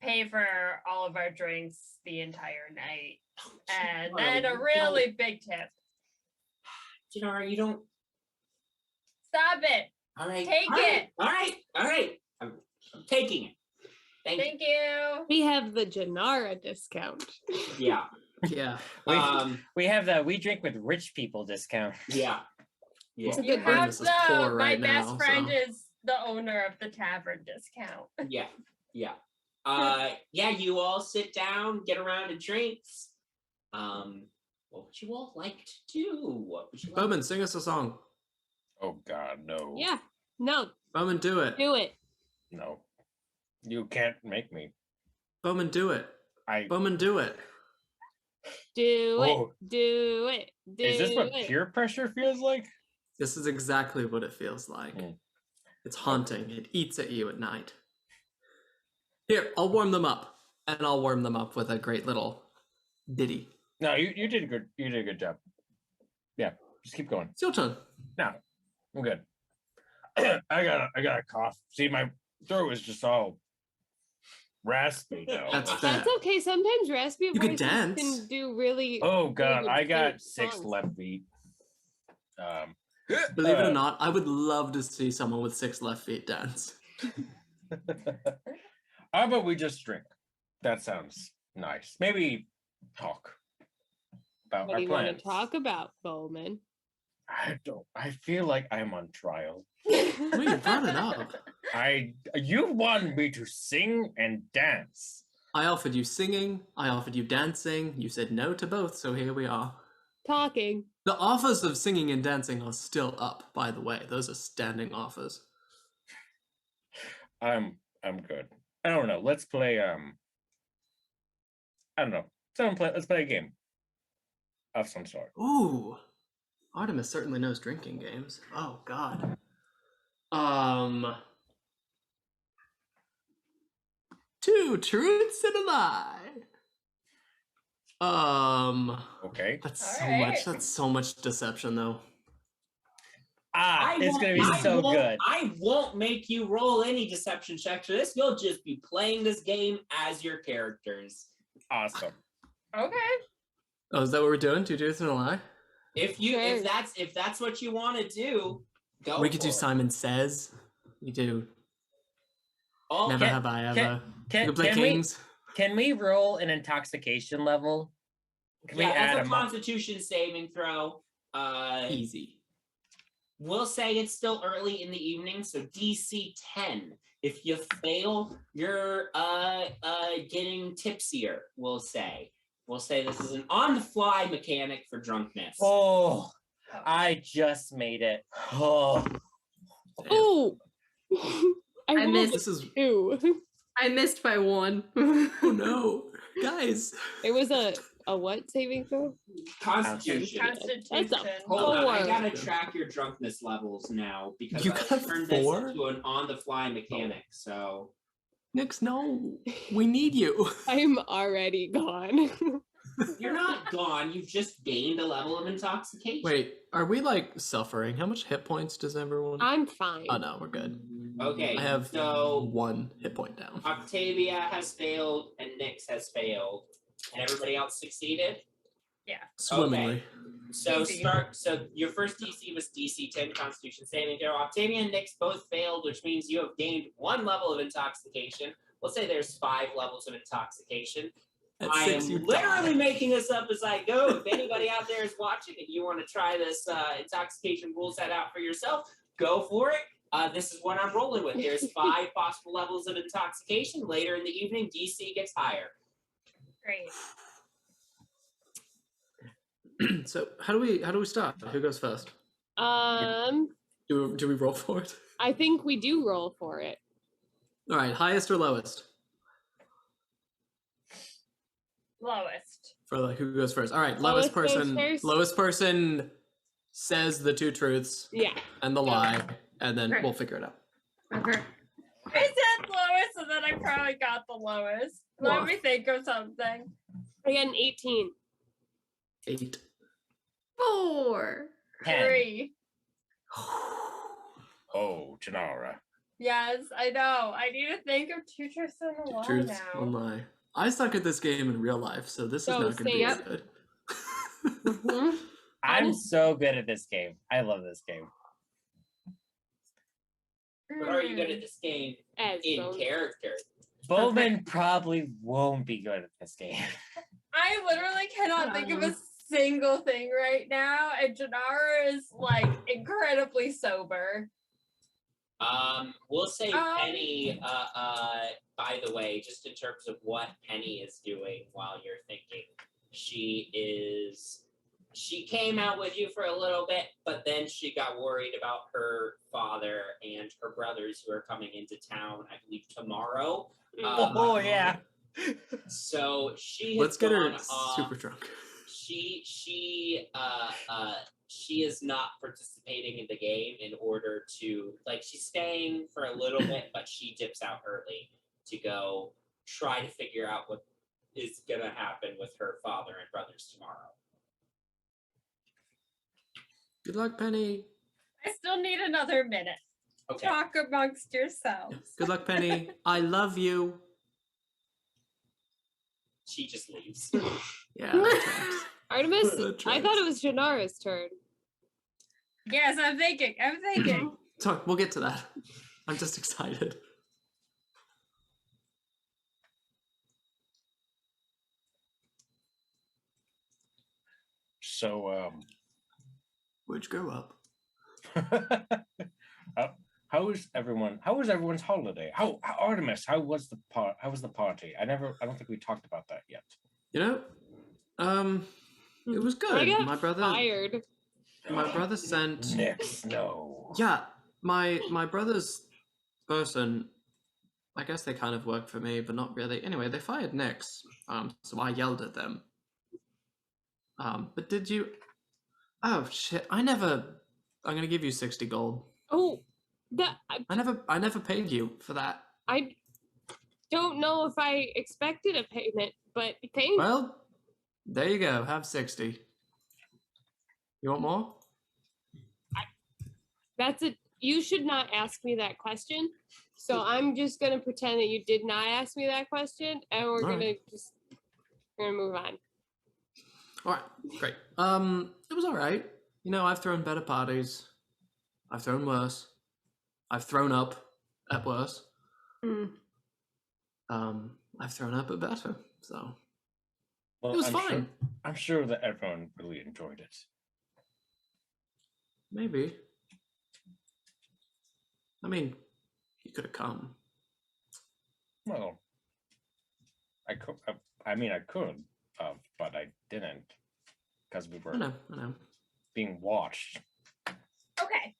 pay for all of our drinks the entire night, and then a really big tip.
Janara, you don't.
Stop it.
All right.
Take it.
All right. I'm taking it.
Thank you.
We have the Janara discount.
Yeah.
Yeah.
We have the we drink with rich people discount.
Yeah.
It's a
You
good thing
have
this is poor
my
right
best
now,
friend
so.
is the owner of the tavern discount.
Yeah. You all sit down, get around to drinks. What would you all like to do? What would you like?
Bowman, sing us a song.
Oh God, no.
Yeah. No.
Bowman, do it.
Do it.
No. You can't make me.
Bowman, do it. Bowman, do it.
Do
Oh.
it. Do it. Do
Is this what
it.
peer pressure feels like?
This is exactly what it feels like. It's haunting. It eats at you at night. Here, I'll warm them up. And I'll warm them up with a great little ditty.
No, you did good. You did a good job. Yeah, just keep going.
It's your turn.
No, I'm good. I got a cough. See, my throat is just all raspy now.
That's fair.
That's okay. Sometimes raspy
You could
voices
dance.
can do really.
Oh God,
good
I got 6
songs.
left feet.
Believe it or not, I would love to see someone with 6 left feet dance.
How about we just drink? That sounds nice. Maybe talk about
What
our
do you
plans.
want to talk about, Bowman?
I feel like I'm on trial.
Well, you brought it up.
You wanted me to sing and dance.
I offered you singing. I offered you dancing. You said no to both, so here we are.
Talking.
The offers of singing and dancing are still up, by the way. Those are standing offers.
I'm good. I don't know. Let's play I don't know. Let's play a game of some sort.
Ooh. Artemis certainly knows drinking games. Oh God. Two truths and a lie.
Okay.
That's
All
so
right.
much. That's so much deception, though.
It's gonna be so good.
I won't make you roll any deception checks for this. You'll just be playing this game as your characters.
Awesome.
Okay.
Oh, is that what we're doing? Two truths and a lie?
If
Sure.
that's what you want to do, go.
We could
for
do
it.
Simon Says. We do
All
Never
can-
Have I Ever.
can-
we could play
can we-
Kings.
Can we roll an intoxication level? Can we
yeah,
add
that's
a
a Constitution saving throw.
Easy.
We'll say it's still early in the evening, so DC 10. If you fail, you're getting tipsier. We'll say this is an on-the-fly mechanic for drunkenness.
Oh, I just made it. Oh,
Damn.
Oh, I rolled
missed-
This is
2.
I missed by 1.
oh no, guys.
It was a what saving throw?
Constitution.
Constitution.
That's a
Hold on, I
4.
gotta track your drunkenness levels now because
You
I
got
turned
4?
this into an on-the-fly mechanic. So
Nix, no, we need you.
I'm already gone.
you're not gone. You've just gained a level of intoxication.
Wait, are we like suffering? How much hit points does everyone?
I'm fine.
Oh no, we're good.
Okay,
I have
so
1 hit point down.
Octavia has failed and Nyx has failed, and everybody else succeeded.
Swimmingly.
So
Easy.
So your first DC was DC 10 Constitution saving throw. Octavia and Nyx both failed, which means you have gained 1 level of intoxication. We'll say there's 5 levels of intoxication.
At
I
6,
am
you
literally
die.
making this up as I go. If anybody out there is watching and you want to try this intoxication rule set out for yourself, go for it. This is what I'm rolling with. There's 5 possible levels of intoxication. Later in the evening, DC gets higher.
Great.
So how do we start? Who goes first?
Um,
Do we roll for it?
I think we do roll for it.
All right, highest or lowest
Lowest.
for like who goes first? All right,
Lowest
lowest
goes
person.
first.
Lowest person says the 2 truths
Yeah.
and the lie, and then
Okay.
we'll figure it out.
Okay.
I said lowest, and then I probably got the lowest. Let
Well.
me think of something.
I got an 18.
8.
4.
10.
3.
Oh, Janara.
Yes, I know. I need to think of 2 truths and a lie
Truths,
now.
1 lie. I suck at this game in real life, so this is
Oh,
not going to be
same.
good.
Mhm.
I'm so good at this game. I love this game.
But are you good at this game
As
in
bonus.
character?
Bowman probably won't be good at this game.
I literally cannot think of a single thing right now, and Janara is like incredibly sober.
We'll say
Um,
Penny, by the way, just in terms of what Penny is doing while you're thinking, she came out with you for a little bit, but then she got worried about her father and her brothers who are coming into town, I believe tomorrow.
Oh, yeah.
So she has
Let's get her
gone off.
super drunk.
She is not participating in the game in order to she's staying for a little bit, but she dips out early to go try to figure out what is gonna happen with her father and brothers tomorrow.
Good luck, Penny.
I still need another minute.
Okay.
Talk amongst yourselves.
Good luck, Penny. I love you.
She just leaves.
Yeah. that tracks.
Artemis,
That
I thought
tracks.
it was Janara's turn.
Yes, I'm thinking.
So we'll get to that. I'm just excited.
So,
Where'd you grow up?
how was everyone's holiday? Artemis, how was the party? I don't think we talked about that yet.
You know, it was good.
I got
My brother sent.
Nix, no.
Yeah, my brother's person. I guess they kind of work for me, but not really. Anyway, they fired Nix. So I yelled at them. But did you? Oh shit! I'm gonna give you 60 gold.
Oh,
I never paid you for that.
I don't know if I expected a payment, but thanks.
Well, there you go. Have 60. You want more?
That's it. You should not ask me that question. So I'm just gonna pretend that you did not ask me that question, and we're gonna move on.
All right, great. It was all right. You know, I've thrown better parties. I've thrown worse. I've thrown up at worse.
Mm.
I've thrown up at better. So
Well,
it was
I'm
fine.
Sure, I'm sure that everyone really enjoyed it.
Maybe. I mean, you could have come.
Well, I could. I could, but I didn't because we were
I know.
being watched.
Okay.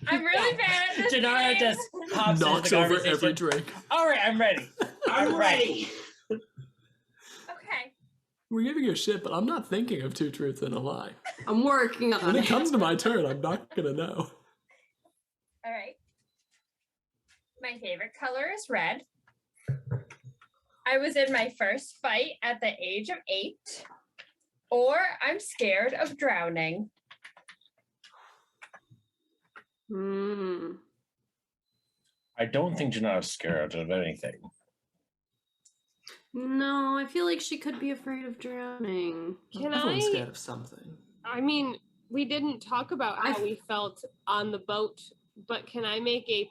I'm really bad at this.
Janara
game.
just pops into
Knocks
the
over
conversation.
every drink.
All right, I'm ready.
I'm ready.
Okay.
We're giving you shit, but I'm not thinking of 2 truths and a lie.
I'm working
When
on
it
it.
comes to my turn, I'm not gonna know.
All right. My favorite color is red. I was in my first fight at the age of 8. Or I'm scared of drowning.
Mm.
I don't think Janara's scared of anything.
No, I feel like she could be afraid of drowning.
Can
Everyone's
I?
scared of something.
I mean, we didn't talk about how
I-
we felt on the boat, but can I make a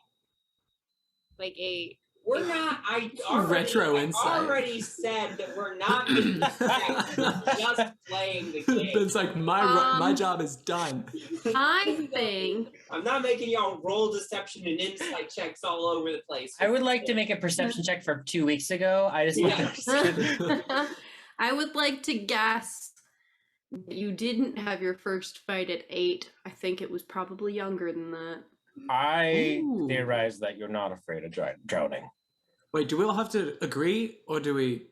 We're not. I already said that we're not making sex. We're just playing the game.
It's like my
Um,
job is done.
I think
I'm not making y'all roll deception and insight checks all over the place.
I would like to make a perception check for 2 weeks ago. I just want to.
I would like to guess that you didn't have your first fight at 8. I think it was probably younger than that.
I
Ooh.
theorize that you're not afraid of drowning.
Wait, do we all have to agree, or do we?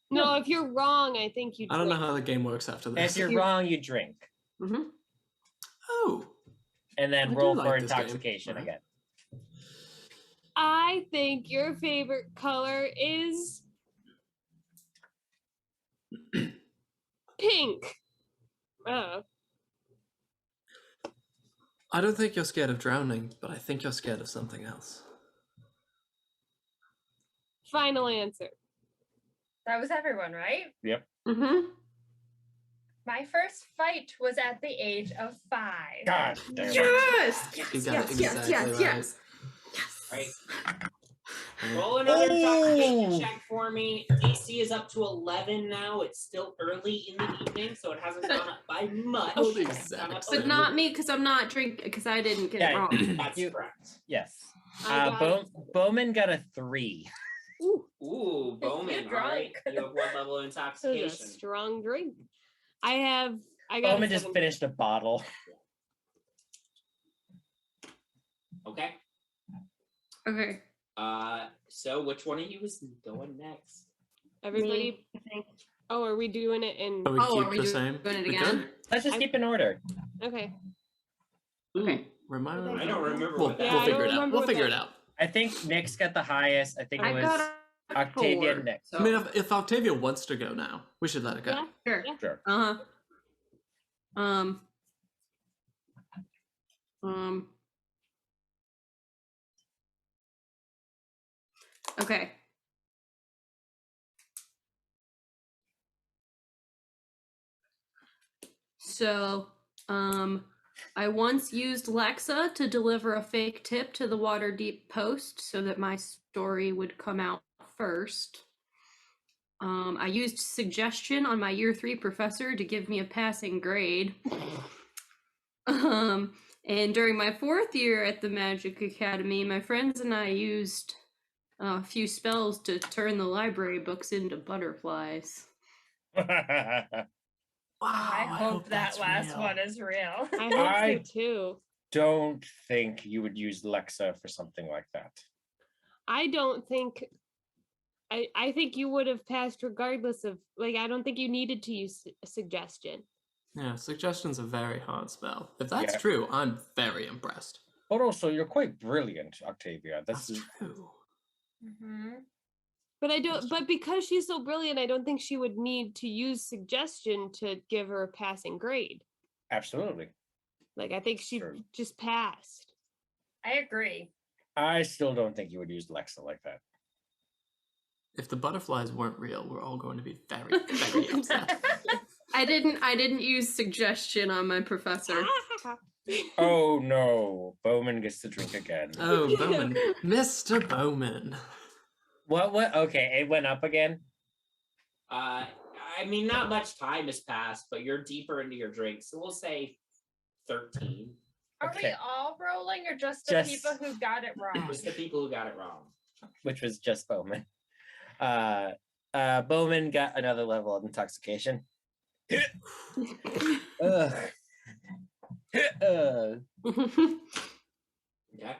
No, if you're wrong, I think you.
I don't know
drink.
how the game works after
And
this.
if you're wrong, you drink,
Mm-hmm.
Oh,
and then
I do
roll
like
for
this game.
intoxication
Alright.
again.
I think your favorite color is pink. Oh,
I don't think you're scared of drowning, but I think you're scared of something else.
final answer.
That was everyone, right?
Mm-hmm.
My first fight was at the age of 5.
God damn it.
Yes!
You
Yes,
got it
yes, yes,
exactly
yes,
right.
yes.
Right.
Alright.
Roll another intoxication
Oh.
check for me. DC is up to 11 now. It's still early in the evening, so it hasn't gone up by much.
Oh, the
It's
exact
gone up a
same.
But not me, because I'm not drinking, because I didn't get it
Yeah.
wrong.
That's
You-
correct.
Yes.
I got
Bowman got a 3.
Ooh, Bowman. All right.
drunk.
You have what level of
This is a
intoxication?
strong drink. I got
Bowman
a
just
7.
finished a bottle.
Okay.
Okay.
So which one of you is going next?
Everybody.
Me, I think.
Oh, are we doing it in?
Are we
Oh,
keep
are we
the
doing
same?
it
We
again?
good?
Let's just keep in order.
Okay.
Okay.
Remind me.
I don't remember
We'll,
what that
we'll
is.
figure
I
it
don't
out.
remember
We'll
what
figure
that
it out.
I think Nick's got the highest. I think it
I
was
got a
Octavia
4,
Nick.
so-
I mean, if Octavia wants to go now, we should let it go.
Yeah.
Sure.
Yeah.
Sure.
Uh-huh. Okay. So, I once used Lexa to deliver a fake tip to the Waterdeep Post so that my story would come out first. I used suggestion on my year 3 professor to give me a passing grade. And during my 4th year at the Magic Academy, my friends and I used a few spells to turn the library books into butterflies.
Wow,
I hope that
that's
last
real.
one is real.
I hope
I-
so too.
Don't think you would use Lexa for something like that.
I don't think I think you would have passed regardless of, like, I don't think you needed to use a suggestion.
Yeah, suggestion's a very hard spell. If that's
Yeah.
true, I'm very impressed.
But also, you're quite brilliant, Octavia.
That's
This is
true.
But I don't. But because she's so brilliant, I don't think she would need to use suggestion to give her a passing grade.
absolutely.
Like, I think she
Sure.
just passed.
I agree.
I still don't think you would use Lexa like that.
If the butterflies weren't real, we're all going to be very, very upset.
I didn't use suggestion on my professor.
Oh no, Bowman gets to drink again.
Oh, Bowman. Mr. Bowman.
What? Okay, it went up again?
I mean, not much time has passed, but you're deeper into your drink, so we'll say 13.
Are we
Okay.
all rolling or just the
Just-
people who got it wrong?
Just the people who got it wrong.
Which was just Bowman. Bowman got another level of intoxication. Ugh.
Yeah.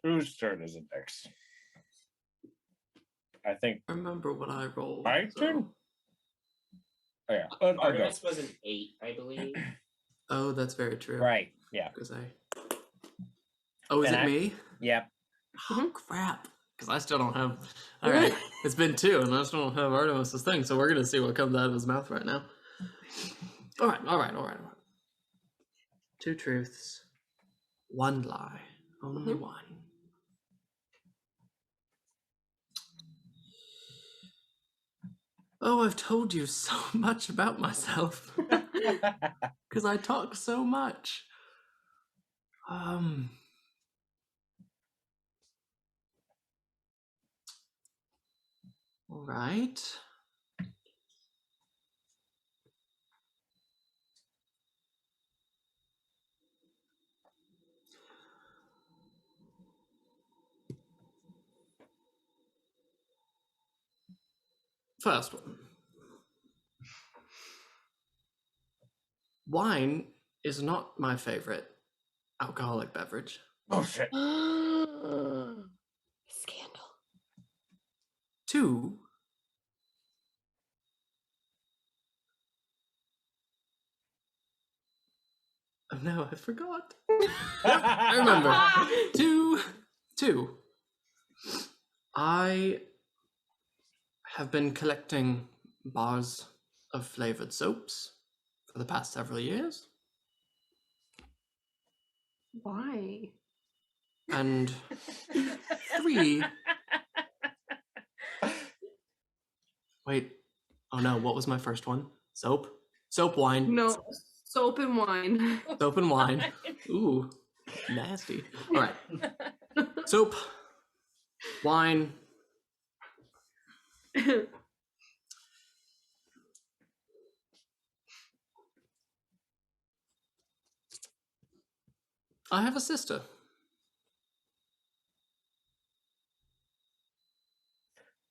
Whose turn is it next? I think
Remember what I rolled.
my turn? Oh yeah, I'll go.
Artemis was an 8, I believe.
Oh, that's very true.
Right, yeah.
Because Oh, is
And
it
I-
me?
Yep.
Oh, crap. Because I still don't have... Alright, it's been 2, and I still don't have Artemis's thing, so we're going to see what comes out of his mouth right now. Alright. 2 truths. 1 lie. Only one. Oh, I've told you so much about myself. Because I talk so much. All right. First one. Wine is not my favorite alcoholic beverage.
Oh shit.
Scandal.
2. Oh no, I forgot. I remember. 2. I have been collecting bars of flavored soaps for the past several years.
Why?
And 3. Wait. Oh no, what was my first one? Soap? Soap, wine.
No, soap and wine.
Soap and wine. Ooh, nasty. All right. Soap, wine. I have a sister.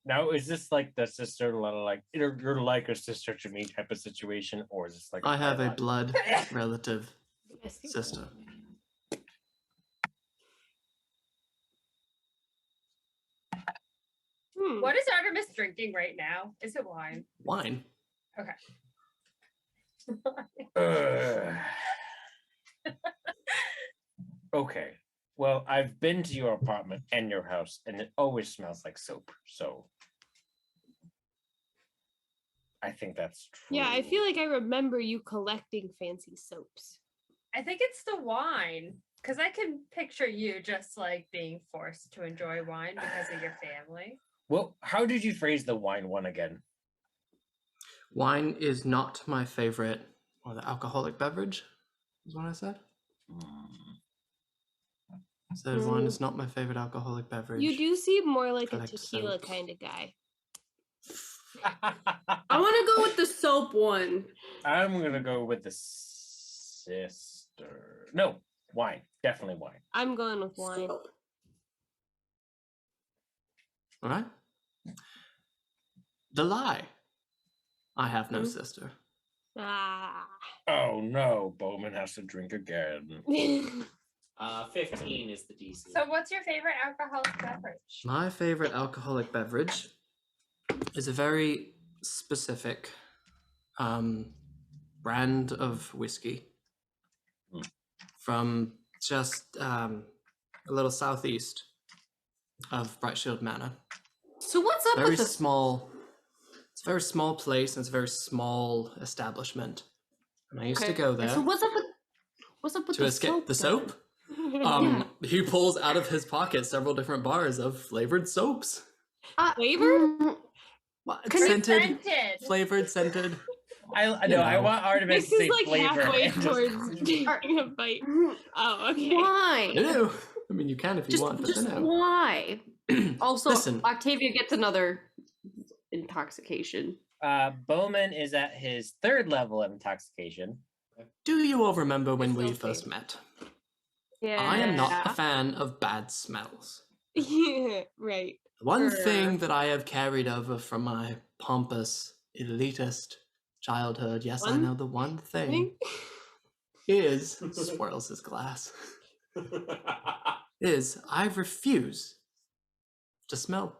Now, is this like the sister, like you're like a sister to me type of situation, or is this like
I have a
biological-
blood relative sister.
What is Artemis drinking right now? Is it wine?
Wine.
Ugh. Okay. Well, I've been to your apartment and your house, and it always smells like soap. So I think that's true.
Yeah, I feel like I remember you collecting fancy soaps.
I think it's the wine. Because I can picture you just like being forced to enjoy wine because of your family.
Well, how did you phrase the wine one again?
Wine is not my favorite, or the alcoholic beverage, is what I said. I said wine is not my favorite alcoholic beverage.
You do seem more like a
Collect
tequila
soaps.
kind of guy.
I want to go with the soap one.
I'm gonna go with the sister. No, wine. Definitely wine.
I'm going with wine.
All right. The lie. I have no sister.
Ah.
Oh no, Bowman has to drink again.
15 is the DC.
So what's your favorite alcoholic beverage?
My favorite alcoholic beverage is a very specific brand of whiskey from just a little southeast of Brightshield Manor.
So what's up
Very
with this?
small. It's a very small place and it's a very small establishment. And I used to go there
So what's up with
to
the
escape
soap
the
then?
soap. He pulls out of his pocket several different bars of flavored soaps.
Flavored?
Scented,
Scented.
flavored, scented.
I know.
You
I
know.
want Artemis
This
to say
is like
flavor.
halfway
and just-
towards taking a bite. Oh, okay.
Why?
No, I mean you can if you want, but
Just
no.
why? Also,
Listen.
Octavia gets another intoxication.
Bowman is at his 3rd level of intoxication.
Do you all remember when
It's
we
okay.
first met?
Yeah.
I am not a fan of bad smells.
Yeah, right.
One
Sure.
thing that I have carried over from my pompous, elitist childhood, yes, I
One
know the one thing, is, swirls his glass, is I refuse to smell.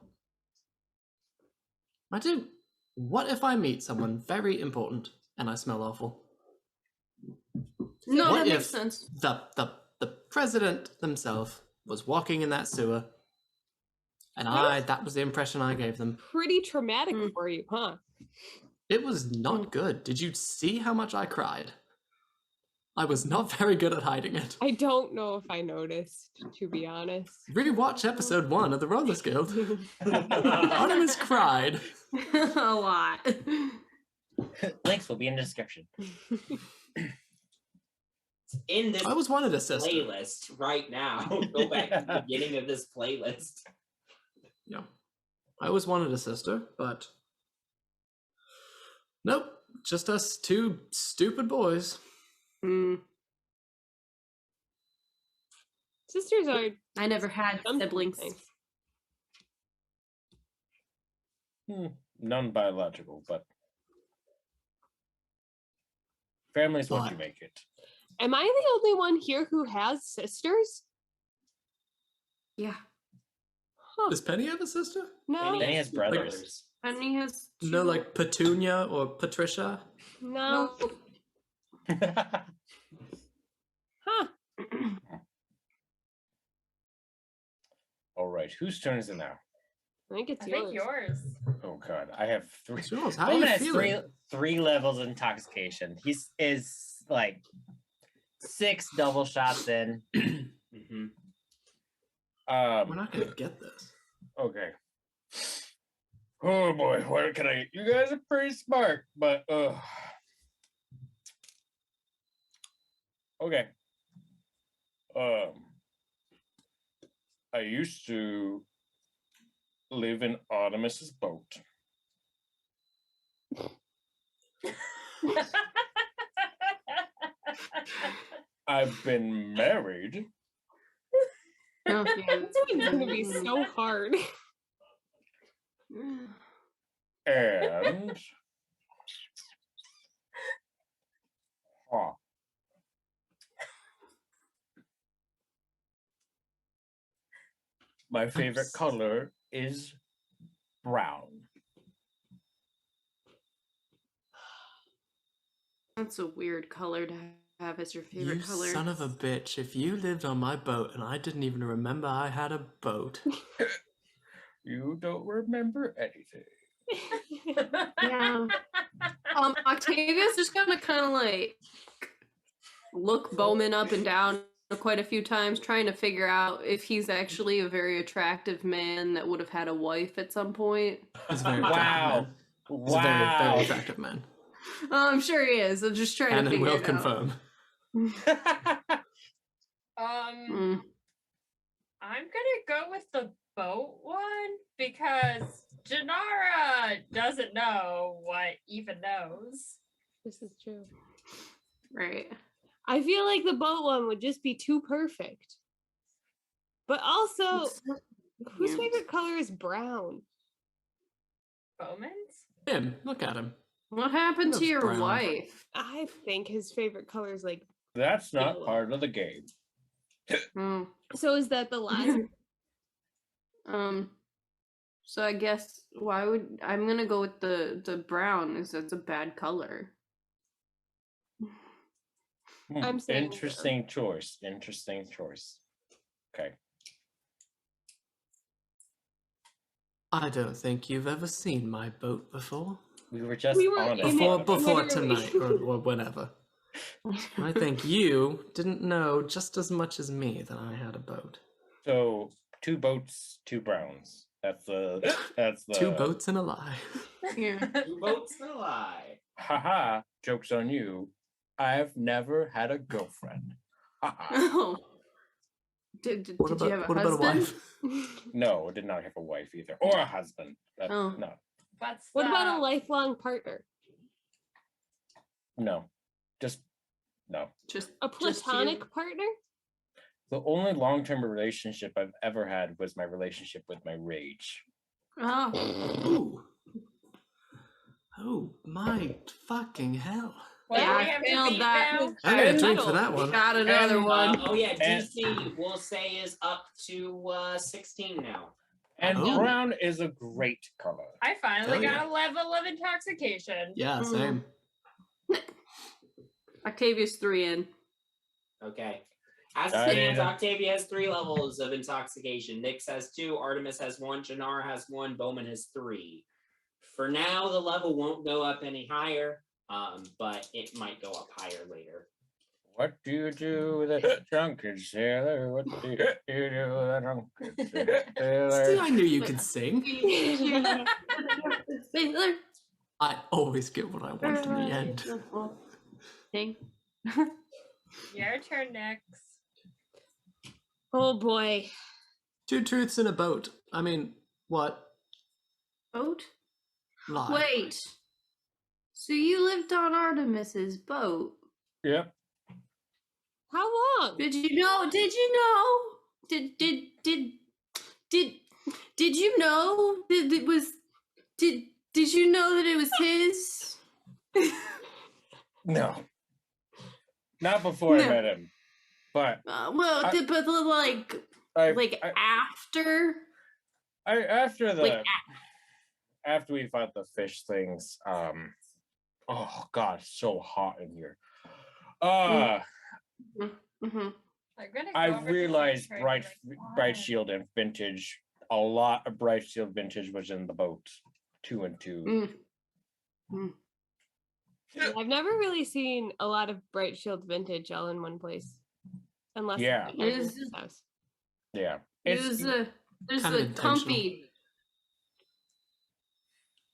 I do. What if I meet someone very important and I smell awful?
No,
What
that makes
if
sense.
the president himself was walking in that sewer, and that was the impression I gave them.
Pretty traumatic
Mm.
for you, huh?
It was not good. Did you see how much I cried? I was not very good at hiding it.
I don't know if I noticed, to be honest.
Rewatch episode 1 of the Roller Guild. Artemis cried.
A lot.
Links will be in the description.
In this
I always wanted a sister.
playlist right now. Go back to the beginning of this playlist.
Yeah. I always wanted a sister, but nope. Just us two stupid boys.
Mm,
Sisters are
I never had
something
siblings.
nice.
Non-biological, but family's what you
But-
make it.
Am I the only one here who has sisters?
Yeah.
Huh.
Does Penny have a sister?
No.
Penny has brothers.
And he has
No,
two-
like Petunia or Patricia?
No. Huh.
All right, whose turn is it now?
I think it's
I
yours.
think yours.
Oh God, I have 3.
It's yours. How are
Bowman
you
has
feeling?
three levels of intoxication. He's is like 6 double shots in.
Mhm.
We're not gonna get this.
Okay. Oh boy, what can I? You guys are pretty smart, but okay. I used to live in Artemis's boat. I've been married.
Oh, yeah.
This one's gonna be so hard.
And my favorite color is brown.
That's a weird color to have as your favorite
You
color.
son of a bitch. If you lived on my boat and I didn't even remember I had a boat.
You don't remember anything.
Yeah. Octavia's just gonna kind of like look Bowman up and down quite a few times, trying to figure out if he's actually a very attractive man that would have had a wife at some point.
He's a very attractive
Wow.
man. He's a very, very
Wow.
attractive man.
I'm sure he is. I'm just trying to
Canon
figure
will
it
confirm.
out.
I'm gonna go with the boat one because Janara doesn't know what Eva knows.
This is true.
Right.
I feel like the boat one would just be too perfect. But also, whose
Yeah.
favorite color is brown?
Bowman's?
Him, look at him.
What happened to
Loves
your
brown.
wife?
I think his favorite color is like
That's not part of the game.
Oh.
So is that the last?
So I guess I'm gonna go with the brown, because that's a bad color.
I'm saying
Interesting choice. Interesting choice. Okay.
I don't think you've ever seen my boat before.
We were just
We were
on it.
in it
Before
literally.
tonight or whenever. I think you didn't know just as much as me that I had a boat.
So 2 boats, 2 browns. That's the
2 boats and a lie.
Yeah.
2 boats and a lie.
Haha, joke's on you. I've never had a girlfriend. Haha.
Oh. Did you have a
what about a
husband?
wife?
No, I did not have a wife either. Or a husband.
Oh.
No.
What about a lifelong partner?
No. Just no.
Just
A
just
platonic
you?
partner?
The only long-term relationship I've ever had was my relationship with my rage.
Oh.
Ooh. Oh my fucking hell.
What
Yeah,
do we
I
have to
failed
beat
that.
now?
I'm gonna
And
drink
metal.
for that one.
Got another
And,
one.
Oh yeah,
And-
DC we'll say is up to 16 now.
And
Oh.
brown is a great color.
I finally
Hell
got
yeah.
a level of intoxication.
Yeah, same.
Octavia's 3 in.
Okay. As
I
it stands,
did.
Octavia has 3 levels of intoxication. Nyx has 2, Artemis has 1, Janara has 1, Bowman has 3. For now, the level won't go up any higher, but it might go up higher later.
What do you do with a drunken sailor? What do you do with a drunken sailor?
See, I knew you could sing.
Sailor.
I always get what I want in the end.
Thing.
Your turn next.
Oh boy.
2 truths in a boat. I mean, what?
Boat?
Lie.
Wait. So you lived on Artemis's boat?
Yep.
How long?
Did you know? Did you know? Did you know that it was? Did you know that it was his?
No. Not before I
No.
met him. But
Well,
I-
but like after.
After we fought the fish things, oh god, so hot in here.
Mm-hmm.
I realized Bright Shield and Vintage, a lot of Bright Shield Vintage was in the boat. 2 and 2.
I've never really seen a lot of Bright Shield Vintage all in one place. Unless
Yeah.
it's at my
Is-
sister's house.
Yeah.
There's
kind of
a
intentional.
comfy.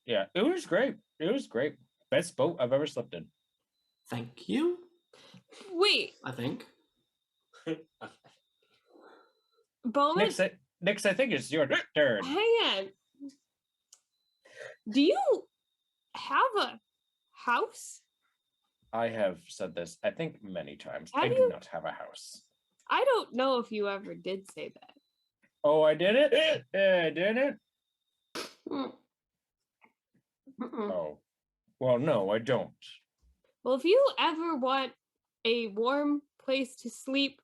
Yeah, it was great. It was great. Best boat I've ever slept in.
Thank you,
Wait,
I think.
Bowman,
Next, I think it's your turn.
hang on. Do you have a house?
I have said this, I think, many times.
Have
I do
you?
not have a house.
I don't know if you ever did say that.
Oh, I did it? I did it? Oh. Well, no, I don't.
Well, if you ever want a warm place to sleep,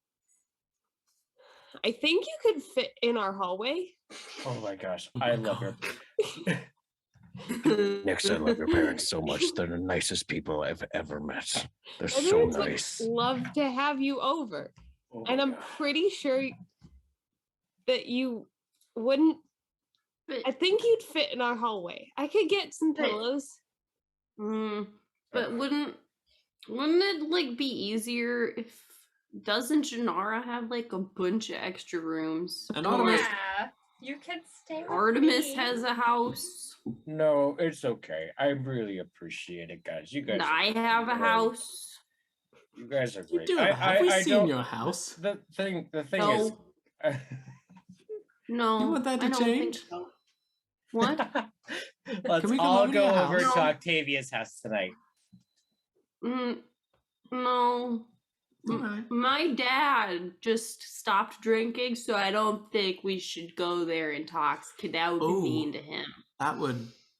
I think you could fit in our hallway.
Oh my gosh,
Oh
I
my
love
God.
her. Next, I love your parents so much. They're the nicest people I've ever met. They're
My
so
parents would
nice.
love to have you over.
Oh
And
my
I'm
God.
pretty sure that you wouldn't.
But,
I think you'd fit in our hallway. I could get some
But-
pillows.
but wouldn't it like be easier if doesn't Janara have like a bunch of extra rooms?
And
Or
Artemis-
Yeah, you can stay with
Artemis
me.
has a house.
No, it's okay. I really appreciate it, guys. You guys.
And
are
I have a
great.
house.
You guys are
You
great.
do have. We've seen
don't-
your house.
The thing is,
No, no.
You want that to
I don't think
change?
so. What?
let's
Can we come
all
over to
go
your
over
house?
to
No.
Octavia's house tonight.
No.
Alright.
My dad just stopped drinking, so I don't think we should go there intoxicated. That would be
Ooh.
mean to him.
That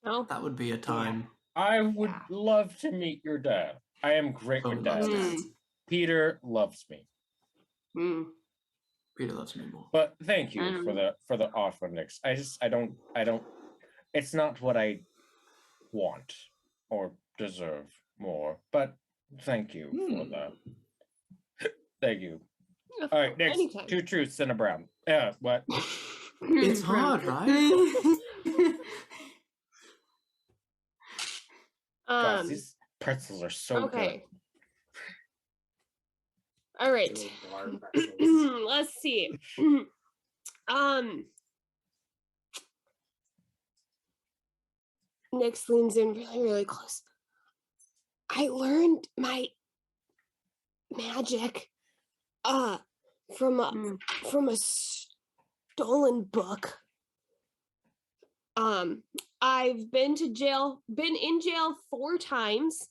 No?
would be a time.
I would
Yeah.
love to meet your dad. I am great
So
with
loves
dads.
dads.
Peter loves me.
Mm.
Peter loves me more.
But thank you for the offer, Nix. I don't. It's not what I want or deserve more, but thank you for the. Thank you. All right, next,
Anytime.
2 truths and a brown. Yeah, what?
It's hard, right?
God, these pretzels are so
Okay. All right.
Little bar pretzels.
Let's see. Nyx leans in really, really close. I learned my magic from a stolen book. I've been in jail 4 times.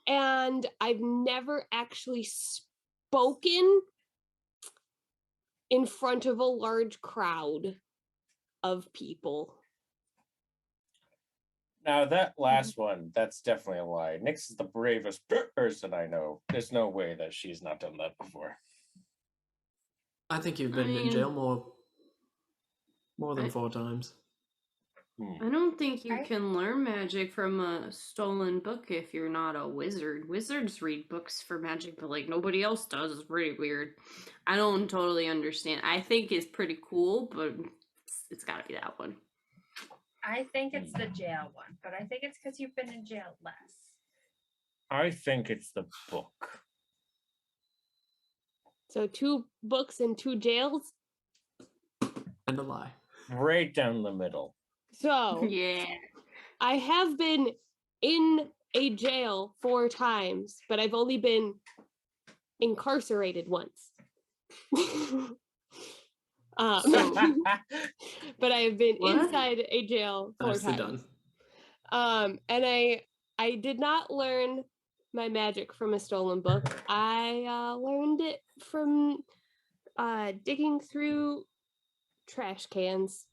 And I've never actually spoken in front of a large crowd of people.
Now that last one, that's definitely a lie. Nix is the bravest person I know. There's no way that she's not done that before.
I think you've been in jail more than 4 times.
I don't think you can learn magic from a stolen book if you're not a wizard. Wizards read books for magic, but like nobody else does. It's pretty weird. I don't totally understand. I think it's pretty cool, but it's got to be that one.
I think it's the jail one, but I think it's because you've been in jail less.
I think it's the book.
So 2 books and 2 jails?
And a lie.
Right down the middle.
So
Yeah.
I have been in a jail 4 times, but I've only been incarcerated once. But I have been inside a jail 4
Nicely
times.
done.
And I did not learn my magic from a stolen book. I learned it from digging through trash cans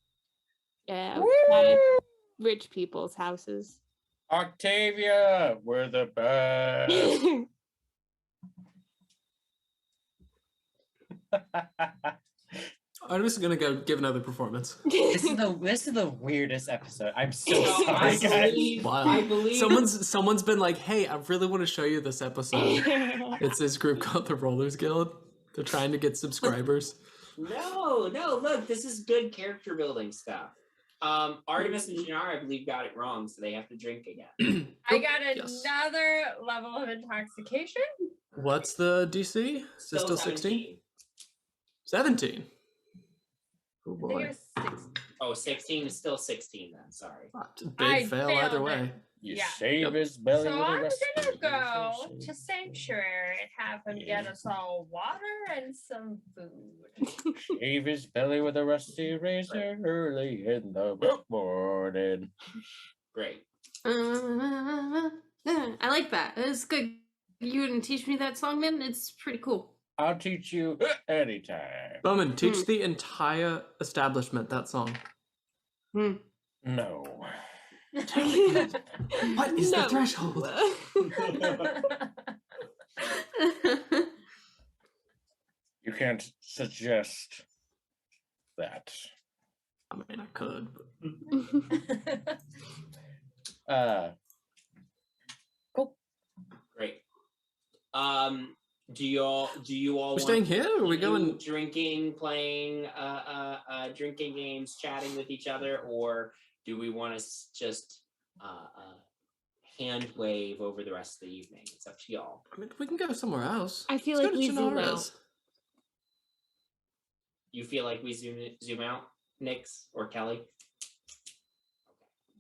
at rich people's houses.
Octavia, we're the best.
I'm just gonna go give another performance.
This is the weirdest episode. I'm so
No,
sorry, guys.
Wow.
I believe
Someone's been like, "Hey, I really want to show you this episode." It's this group called the Rollers Guild. They're trying to get subscribers.
No, look, this is good character building stuff. Artemis and Janara, I believe, got it wrong, so they have to drink again.
I got another level of intoxication.
What's the DC? Is it still 16? 17. Oh
I think
boy.
it was 6.
Oh, 16 is still 16 then, sorry.
Big fail either
failed
way.
You
Yeah.
save his belly.
So
with a
I'm
rusty
gonna go
razor.
to Sanctuary and have him get us all water and some food.
Shave his belly with a rusty razor early in the morning.
Great.
I like that. It's good. You didn't teach me that song, man. It's pretty cool.
I'll teach you anytime.
Bowman, teach the entire establishment that song.
No.
What is the threshold?
You can't suggest that.
I mean, I could. But...
Cool.
Great. Do you all
We're
want
staying here, or are we going?
drinking, playing drinking games, chatting with each other, or do we want to just hand wave over the rest of the evening? It's up to y'all.
I mean, we can go somewhere else.
I feel
Let's
like
go to
we zoom
Chinaras.
out.
You feel like we zoom out, Nix or Kelly?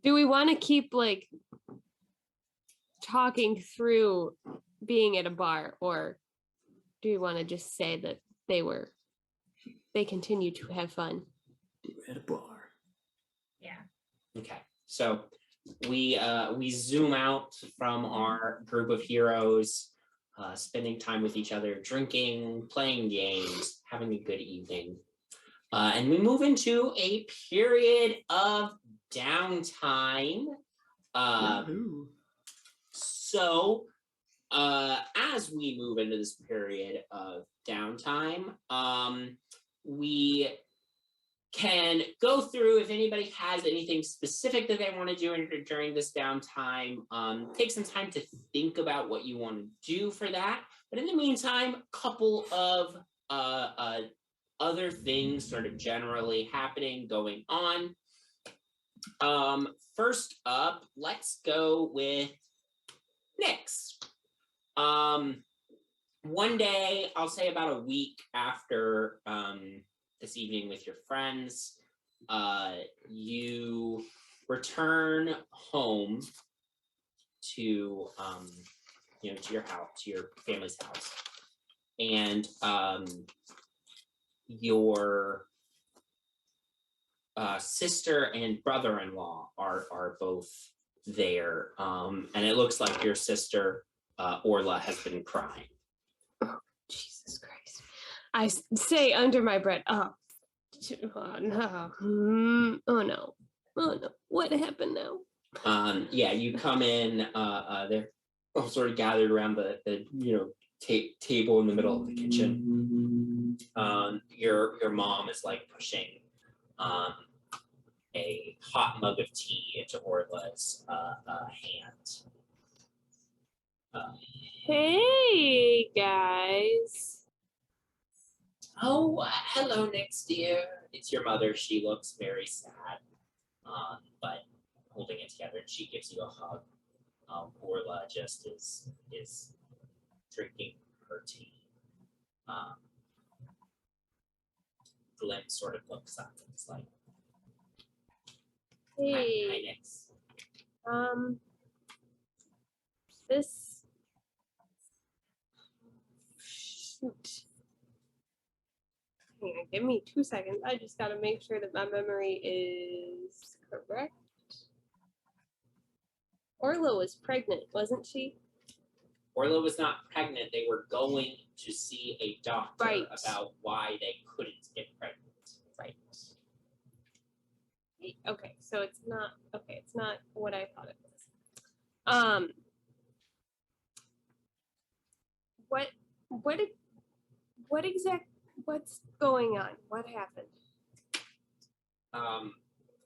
Do we want to keep like talking through being at a bar, or do we want to just say that they continue to have fun?
At a bar.
Yeah.
Okay, so we zoom out from our group of heroes, spending time with each other, drinking, playing games, having a good evening, and we move into a period of downtime. So as we move into this period of downtime, we can go through if anybody has anything specific that they want to do during this downtime. Take some time to think about what you want to do for that. But in the meantime, a couple of other things sort of generally happening, going on. First up, let's go with Nyx. One day, I'll say about a week after this evening with your friends, you return home to to your house, to your family's house, and your sister and brother-in-law are both there, and it looks like your sister Orla has been crying.
Oh, Jesus Christ. I say under my breath, oh no. Oh no. Oh no. What happened now?
Yeah, you come in, they're all sort of gathered around the table in the middle of the kitchen. Your mom is like pushing a hot mug of tea into Orla's hand.
Hey guys.
Oh, hello, Nyx dear. It's your mother. She looks very sad, but holding it together. And she gives you a hug. Orla just is drinking her tea. Glenn sort of looks up and is like,
Hey.
Hi, Nyx.
This. Shoot. Hang on, give me 2 seconds. I just gotta make sure that my memory is correct. Orla was pregnant, wasn't she?
Orla was not pregnant. They were going to see a doctor
Right.
about why they couldn't get pregnant.
Right. Okay, so it's not what I thought it was. What's going on? What happened?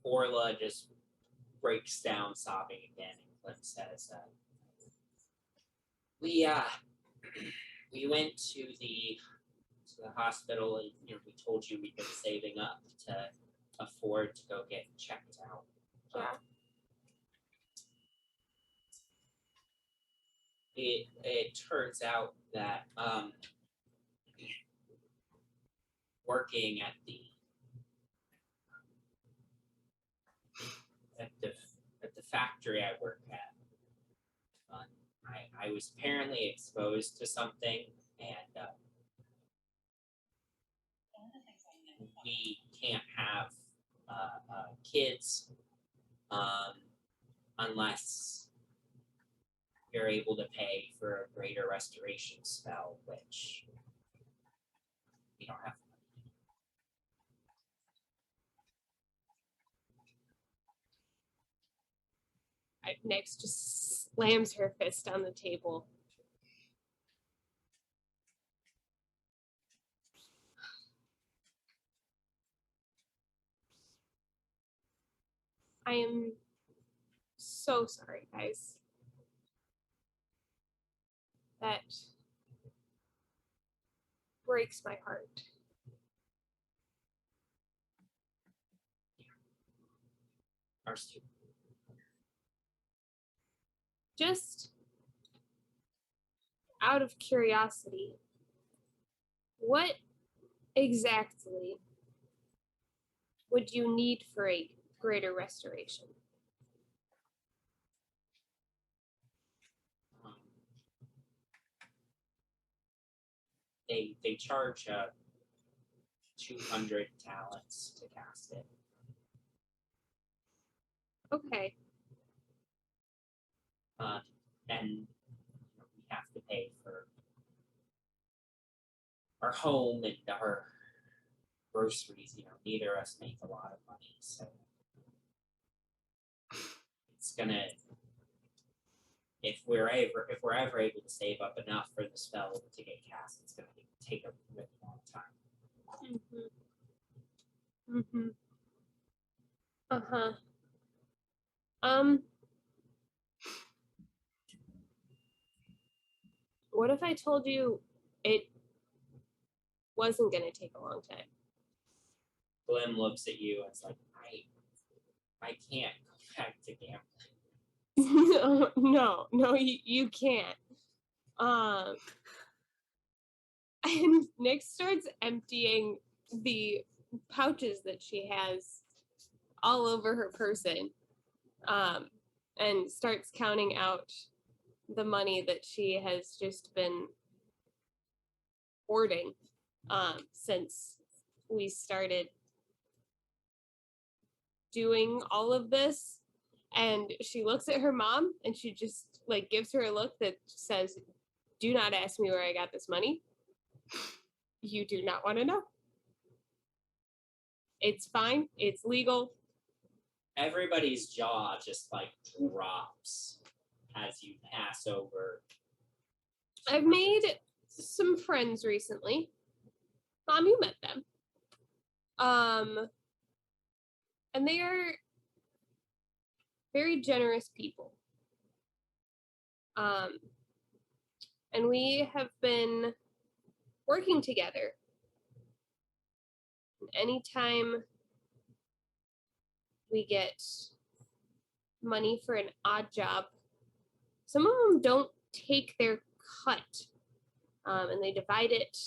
Orla just breaks down sobbing again, and Clint says, we went to the hospital, and we told you we'd been saving up to afford to go get checked out.
Yeah.
It turns out that working at the factory I work at, I was apparently exposed to something, and we can't have kids unless you're able to pay for a greater restoration spell, which we don't have.
Nyx just slams her fist on the table. I am so sorry, guys. That breaks my heart.
Ours too.
Just out of curiosity, what exactly would you need for a greater restoration?
They charge 200 talents to cast it.
Okay.
And we have to pay for our home and our groceries. Neither of us make a lot of money, so it's gonna if we're ever able to save up enough for the spell to get cast, it's going to take a really long time.
Uh-huh. What if I told you it wasn't going to take a long time?
Glim looks at you and it's like, I can't go back to gambling.
No, you can't. And Nick starts emptying the pouches that she has all over her person, and starts counting out the money that she has just been hoarding since we started doing all of this. And she looks at her mom and she just like gives her a look that says, "Do not ask me where I got this money. You do not want to know. It's fine. It's legal."
Everybody's jaw just like drops as you pass over.
I've made some friends recently. Mom, you met them. And they are very generous people. And we have been working together. Anytime we get money for an odd job, some of them don't take their cut, and they divide it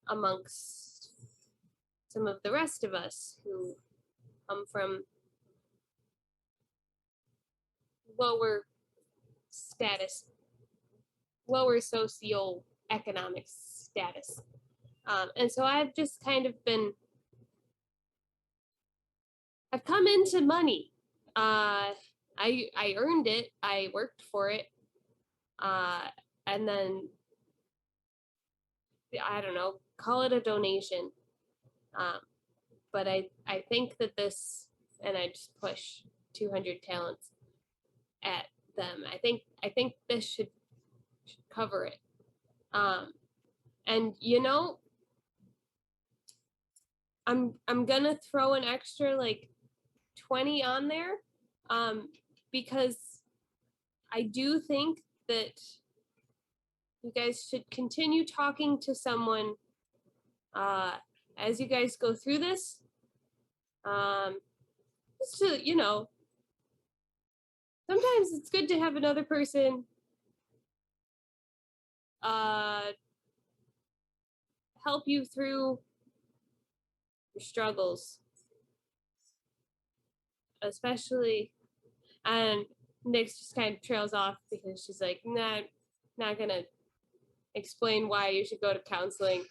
amongst some of the rest of us who come from lower status, lower socioeconomic status. And so I've just kind of been, I've come into money. I earned it. I worked for it. And then, I don't know, call it a donation. But I think that this, and I just push 200 talents at them. I think this should cover it. And you know, I'm gonna throw an extra like 20 on there, because I do think that you guys should continue talking to someone as you guys go through this. Just to, you know, sometimes it's good to have another person help you through your struggles, especially. And Nyx just kind of trails off because she's like, nah, not gonna explain why you should go to counseling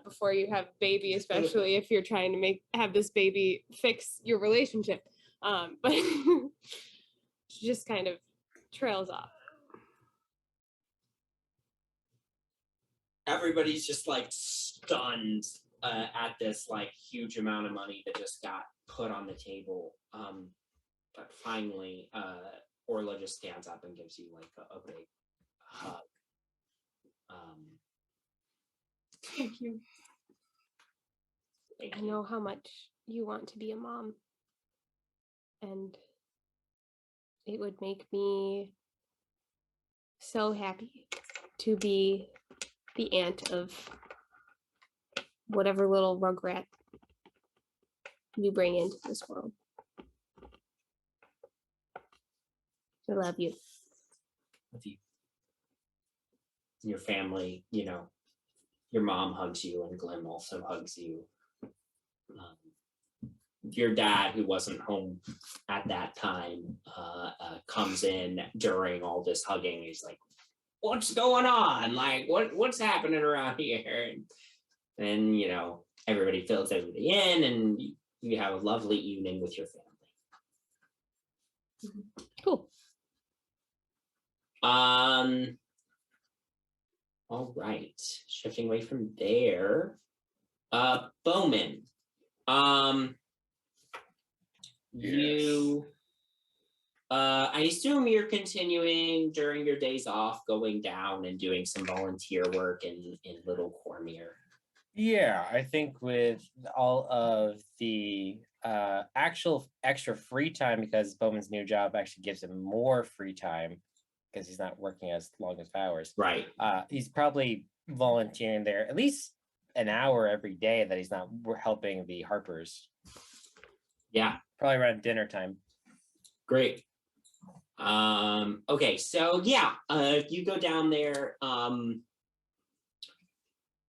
before you have a baby, especially if you're trying to have this baby fix your relationship. But she just kind of trails off.
Everybody's just like stunned at this like huge amount of money that just got put on the table. But finally, Orla just stands up and gives you like a big hug.
Thank you. I know how much you want to be a mom, and it would make me so happy to be the aunt of whatever little rugrat you bring into this world. I love you.
With you. Your family, you know, your mom hugs you and Glim also hugs you. Your dad, who wasn't home at that time, comes in during all this hugging. He's like, "What's going on? Like, what's happening around here?" And you know, everybody fills everybody in, and you have a lovely evening with your family.
Cool.
All right, shifting away from there. Bowman.
Yes.
You I assume you're continuing during your days off, going down and doing some volunteer work in Little Cormier.
Yeah, I think with all of the actual extra free time, because Bowman's new job actually gives him more free time because he's not working as long as hours.
Right.
He's probably volunteering there at least an hour every day that he's not helping the Harpers.
Yeah.
Probably around dinner time.
Great. Okay, so yeah, you go down there.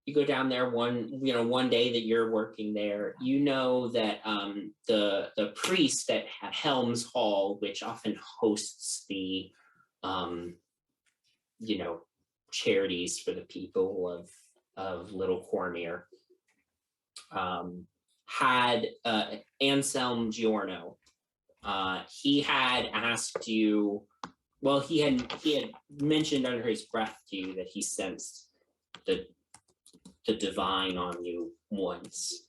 You go down there one day that you're working there. You know that the priest at Helms Hall, which often hosts the charities for the people of Little Cormier, had Anselm Giorno. He had asked you, well, he had mentioned under his breath to you that he sensed the divine on you once.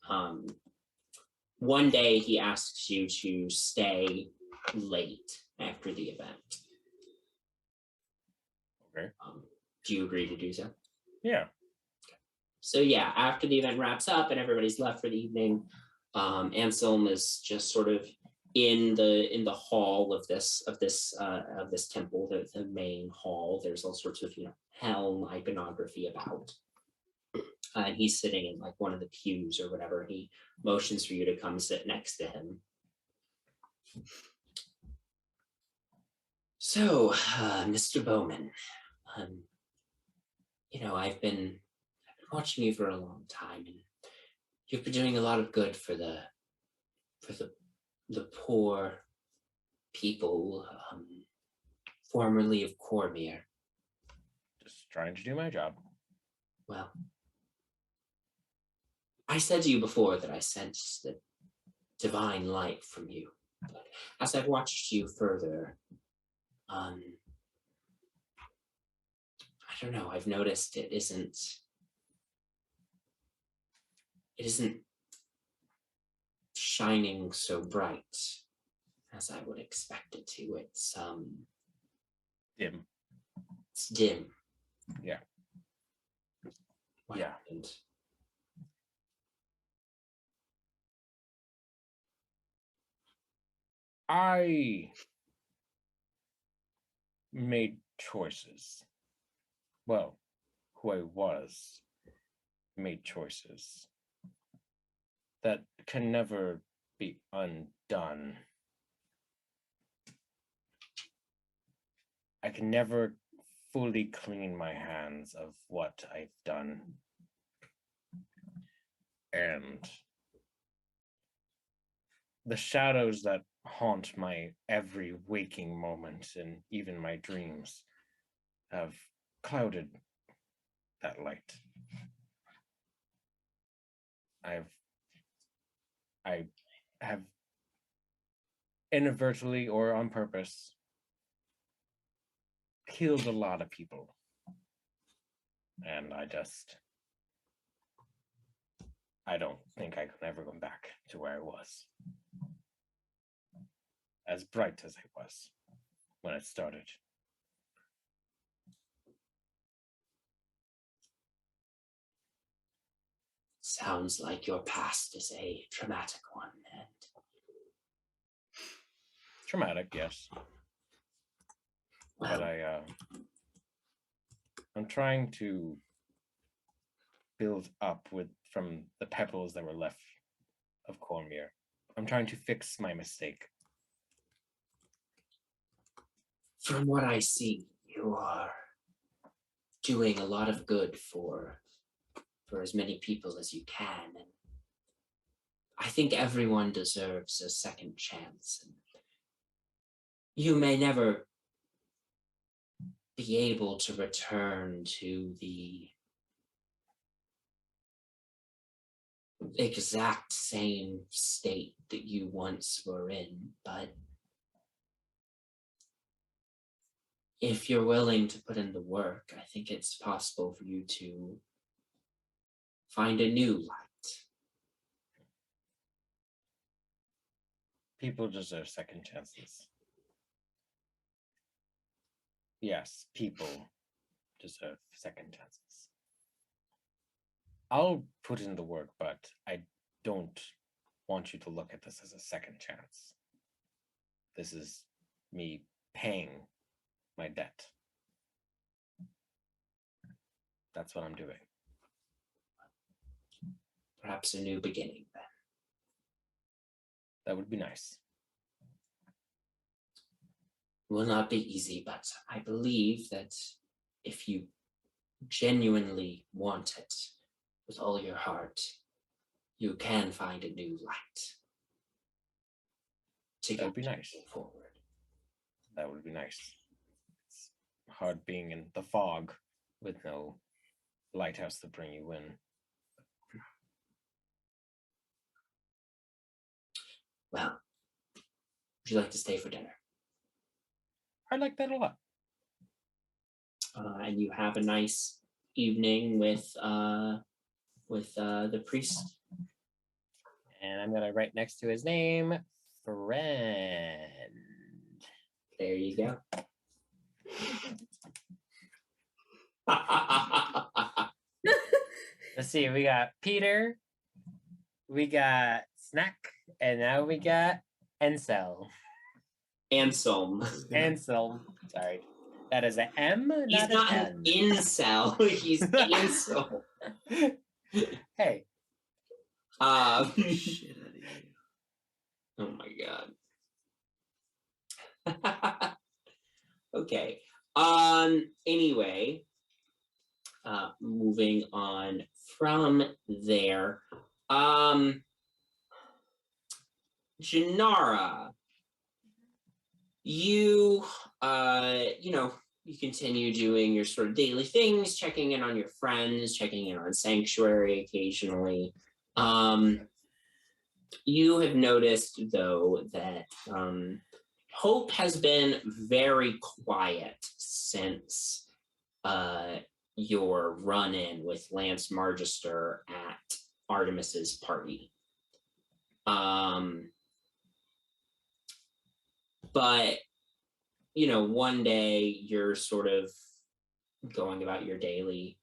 One day he asks you to stay late after the event.
Okay.
Do you agree to do so?
Yeah.
So yeah, after the event wraps up and everybody's left for the evening, Anselm is just sort of in the hall of this temple, the main hall. There's all sorts of helm iconography about. And he's sitting in like one of the pews or whatever. He motions for you to come sit next to him. So, Mr. Bowman, I've been watching you for a long time, and you've been doing a lot of good for the poor people, formerly of Cormier.
Just trying to do my job.
Well, I said to you before that I sensed the divine light from you. But as I've watched you further, I don't know, I've noticed it isn't shining so bright as I would expect it to. It's
Dim.
It's dim.
Yeah.
What
Yeah.
happened?
I made choices. Well, who I was made choices that can never be undone. I can never fully clean my hands of what I've done. And the shadows that haunt my every waking moment and even my dreams have clouded that light. I have inadvertently or on purpose killed a lot of people. And I don't think I can ever go back to where I was. As bright as I was when it started.
Sounds like your past is a traumatic one, and
Traumatic, yes.
well,
But I'm trying to build up from the pebbles that were left of Cormier. I'm trying to fix my mistake.
from what I see, you are doing a lot of good for as many people as you can, and I think everyone deserves a second chance. And you may never be able to return to the exact same state that you once were in, but if you're willing to put in the work, I think it's possible for you to find a new light.
People deserve second chances. yes, people deserve second chances. I'll put in the work, but I don't want you to look at this as a second chance. This is me paying my debt. That's what I'm doing.
Perhaps a new beginning then.
That would be nice.
Will not be easy, but I believe that if you genuinely want it with all your heart, you can find a new light to
That would be nice.
forward.
That would be nice. It's hard being in the fog with no lighthouse to bring you in.
Well, would you like to stay for dinner?
I like that a lot.
And you have a nice evening with the priest.
And I'm gonna write next to his name, friend.
There you go.
Let's see, we got Peter, we got Snack, and now we got Ansel.
Anselm.
Ansel, sorry. That is an M,
He's not an incel. He's Ansel.
Hey.
Shit out of you.
Oh my god. Okay. Anyway, moving on from there. Janara, you you continue doing your sort of daily things, checking in on your friends, checking in on Sanctuary occasionally. You have noticed, though, that Hope has been very quiet since your run-in with Lance Margister at Artemis's party. But, one day you're sort of going about your daily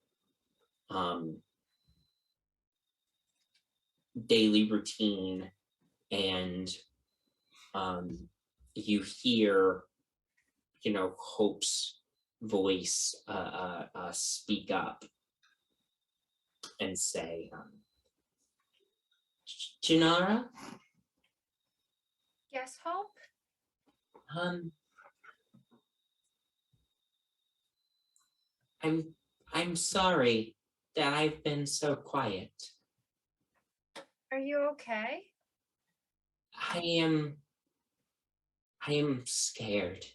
routine, and you hear, Hope's voice speak up and say, Janara?
Yes, Hope?
I'm sorry that I've been so quiet.
Are you okay?
I am scared.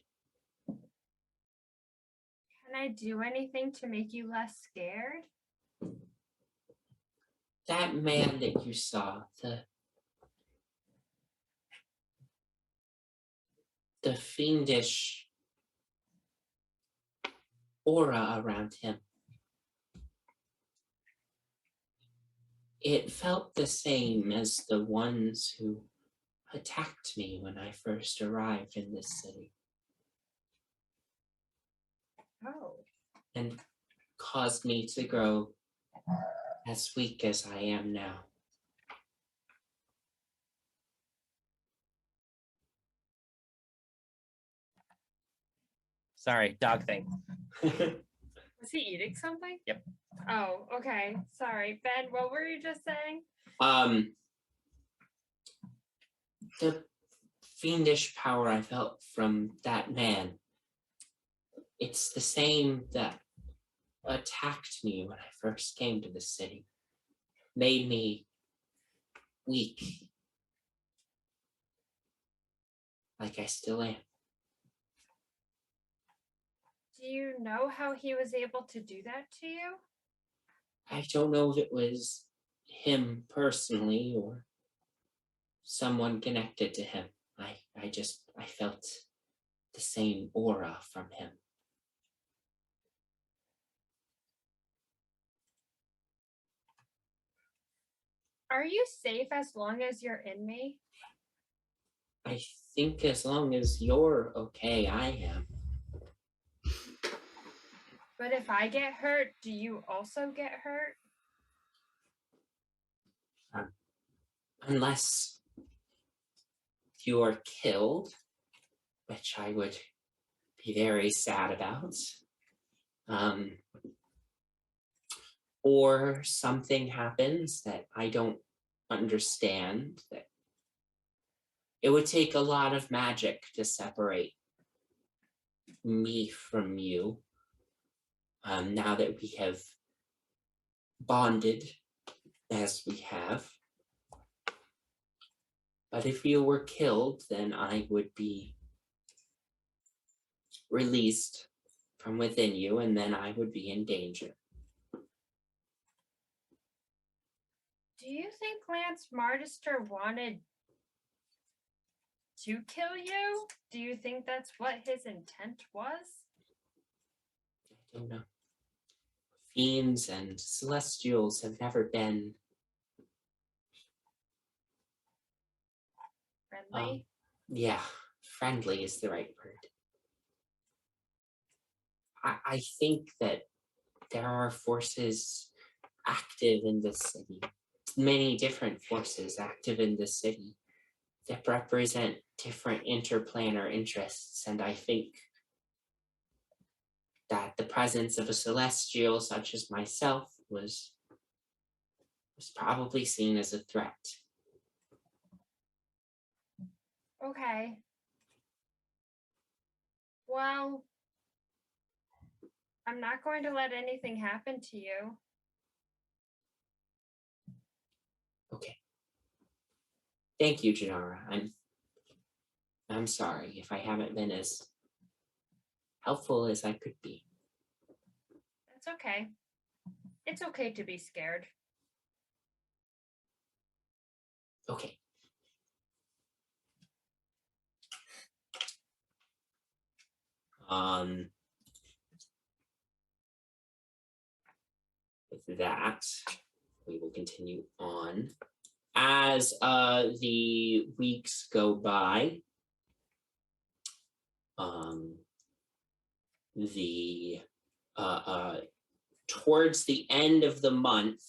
Can I do anything to make you less scared?
That man that you saw, the fiendish aura around him. It felt the same as the ones who attacked me when I first arrived in this city.
Oh.
And caused me to grow as weak as I am now.
Sorry, dog thing.
Was he eating something?
Yep.
Oh, okay. Sorry. Ben, what were you just saying?
The fiendish power I felt from that man, it's the same that attacked me when I first came to the city. Made me weak. Like I still am.
Do you know how he was able to do that to you?
I don't know if it was him personally or someone connected to him. I felt the same aura from him.
Are you safe as long as you're in me?
I think as long as you're okay, I am.
But if I get hurt, do you also get hurt?
Unless you are killed, which I would be very sad about. Or something happens that I don't understand, that it would take a lot of magic to separate me from you. Now that we have bonded as we have. But if you were killed, then I would be released from within you, and then I would be in danger.
Do you think Lance Martister wanted to kill you? Do you think that's what his intent was?
I don't know. Fiends and celestials have never been
Friendly?
yeah, friendly is the right word. I think that there are forces active in this city, many different forces active in this city that represent different interplanar interests, and I think that the presence of a celestial such as myself was probably seen as a threat.
Okay. Well, I'm not going to let anything happen to you.
Okay. Thank you, Janara. I'm sorry if I haven't been as helpful as I could be.
That's okay. It's okay to be scared.
Okay. With that, we will continue on. As the weeks go by, towards the end of the month,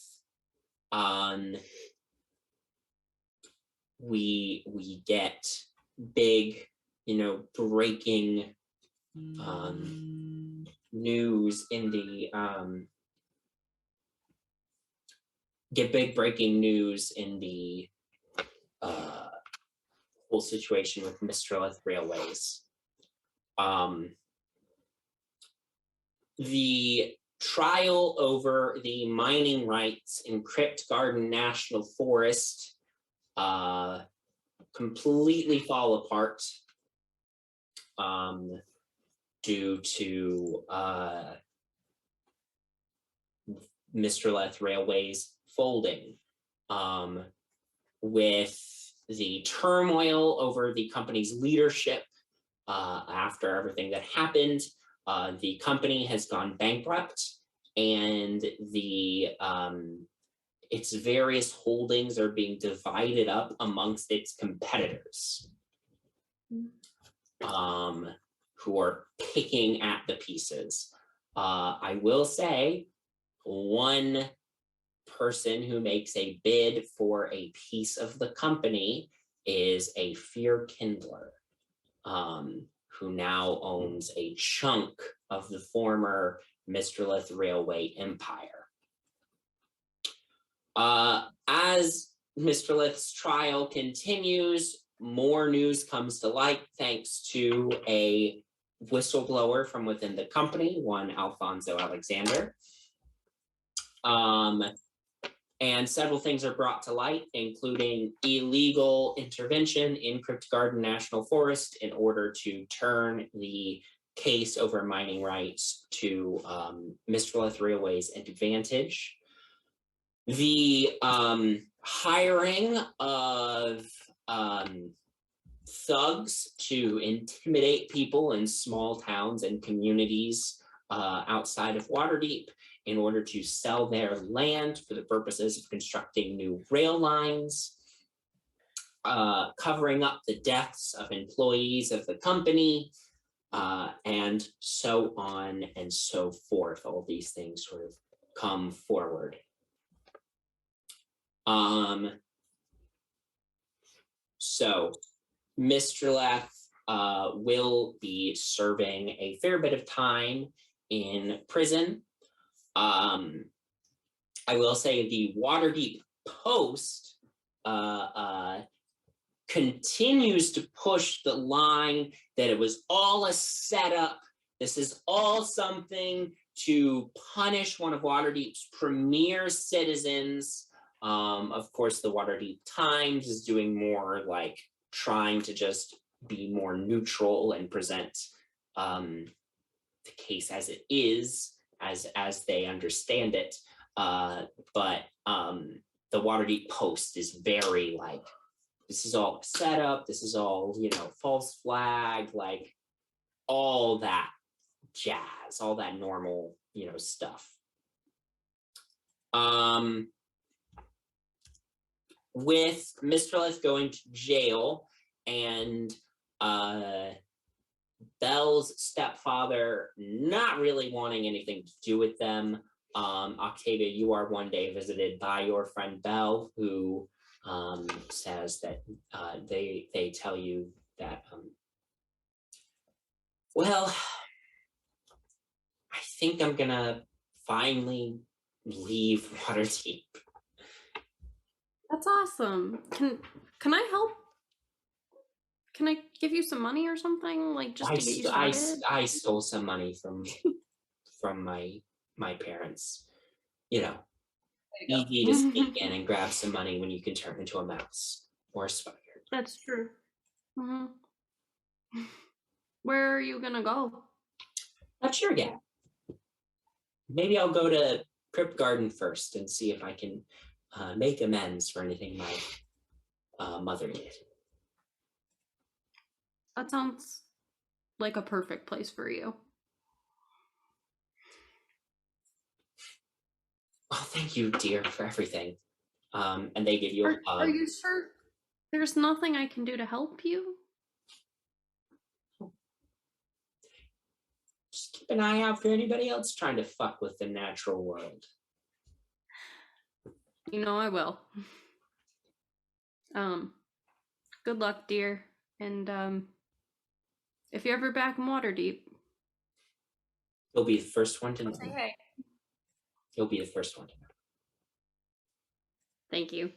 we get big, breaking news in the whole situation with Mystralath Railways. The trial over the mining rights in Crypt Garden National Forest completely fall apart due to Mystralath Railways folding. With the turmoil over the company's leadership after everything that happened, the company has gone bankrupt, and its various holdings are being divided up amongst its competitors, who are picking at the pieces. I will say, one person who makes a bid for a piece of the company is a fear kindler, who now owns a chunk of the former Mystralath Railway Empire. As Mystralath's trial continues, more news comes to light thanks to a whistleblower from within the company, one Alfonso Alexander. And several things are brought to light, including illegal intervention in Crypt Garden National Forest in order to turn the case over mining rights to Mystralath Railway's advantage. The hiring of thugs to intimidate people in small towns and communities outside of Waterdeep in order to sell their land for the purposes of constructing new rail lines, covering up the deaths of employees of the company, and so on and so forth. All these things sort of come forward. So Mystralath will be serving a fair bit of time in prison. I will say the Waterdeep Post continues to push the line that it was all a setup. This is all something to punish one of Waterdeep's premier citizens. Of course, the Waterdeep Times is doing more like trying to just be more neutral and present the case as it is, as they understand it. But the Waterdeep Post is very like, this is all set up, this is all, false flag, like all that jazz, all that normal, stuff. With Mystralath going to jail and Belle's stepfather not really wanting anything to do with them, Octavia, you are one day visited by your friend Belle, who says that they tell you that, well, I think I'm gonna finally leave Waterdeep.
That's awesome. Can I help? Can I give you some money or something, like just to get you started?
I stole some money from my parents. Easy to sneak in and grab some money when you can turn into a mouse or a spider.
That's true. Where are you gonna go?
Not sure yet. Maybe I'll go to Crypt Garden first and see if I can make amends for anything my mother did.
That sounds like a perfect place for you.
Oh, thank you, dear, for everything. And they give you a hug.
Are you sure there's nothing I can do to help you?
Just keep an eye out for anybody else trying to fuck with the natural world.
I will. Good luck, dear. And if you're ever back in Waterdeep,
You'll be the first one to know.
Say hey.
You'll be the first one to know.
thank you.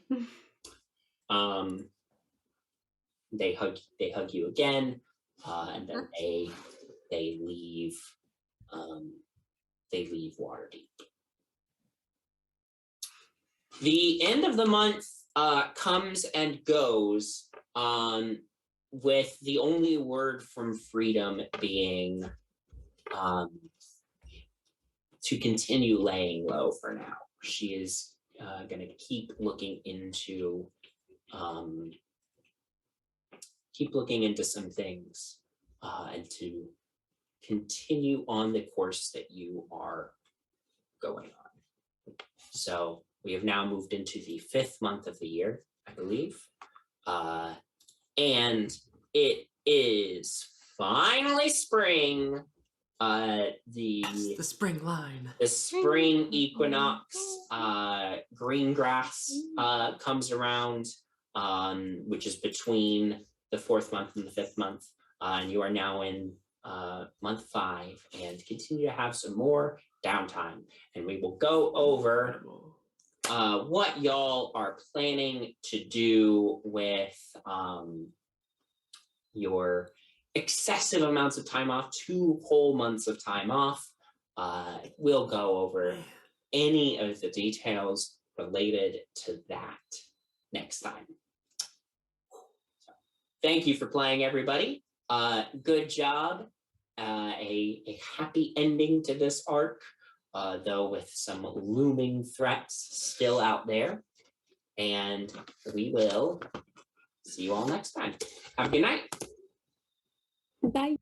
They hug you again, and then they leave. They leave Waterdeep. The end of the month comes and goes, with the only word from Freedom being to continue laying low for now. She is going to keep looking into some things and to continue on the course that you are going on. So we have now moved into the 5th month of the year, I believe. And it is finally spring.
The spring line.
The spring equinox, green grass comes around, which is between the 4th month and the 5th month. And you are now in month 5 and continue to have some more downtime. And we will go over what y'all are planning to do with your excessive amounts of time off, 2 whole months of time off. We'll go over any of the details related to that next time. So, thank you for playing, everybody. Good job. A happy ending to this arc, though with some looming threats still out there. And we will see you all next time. Have a good night.
Bye.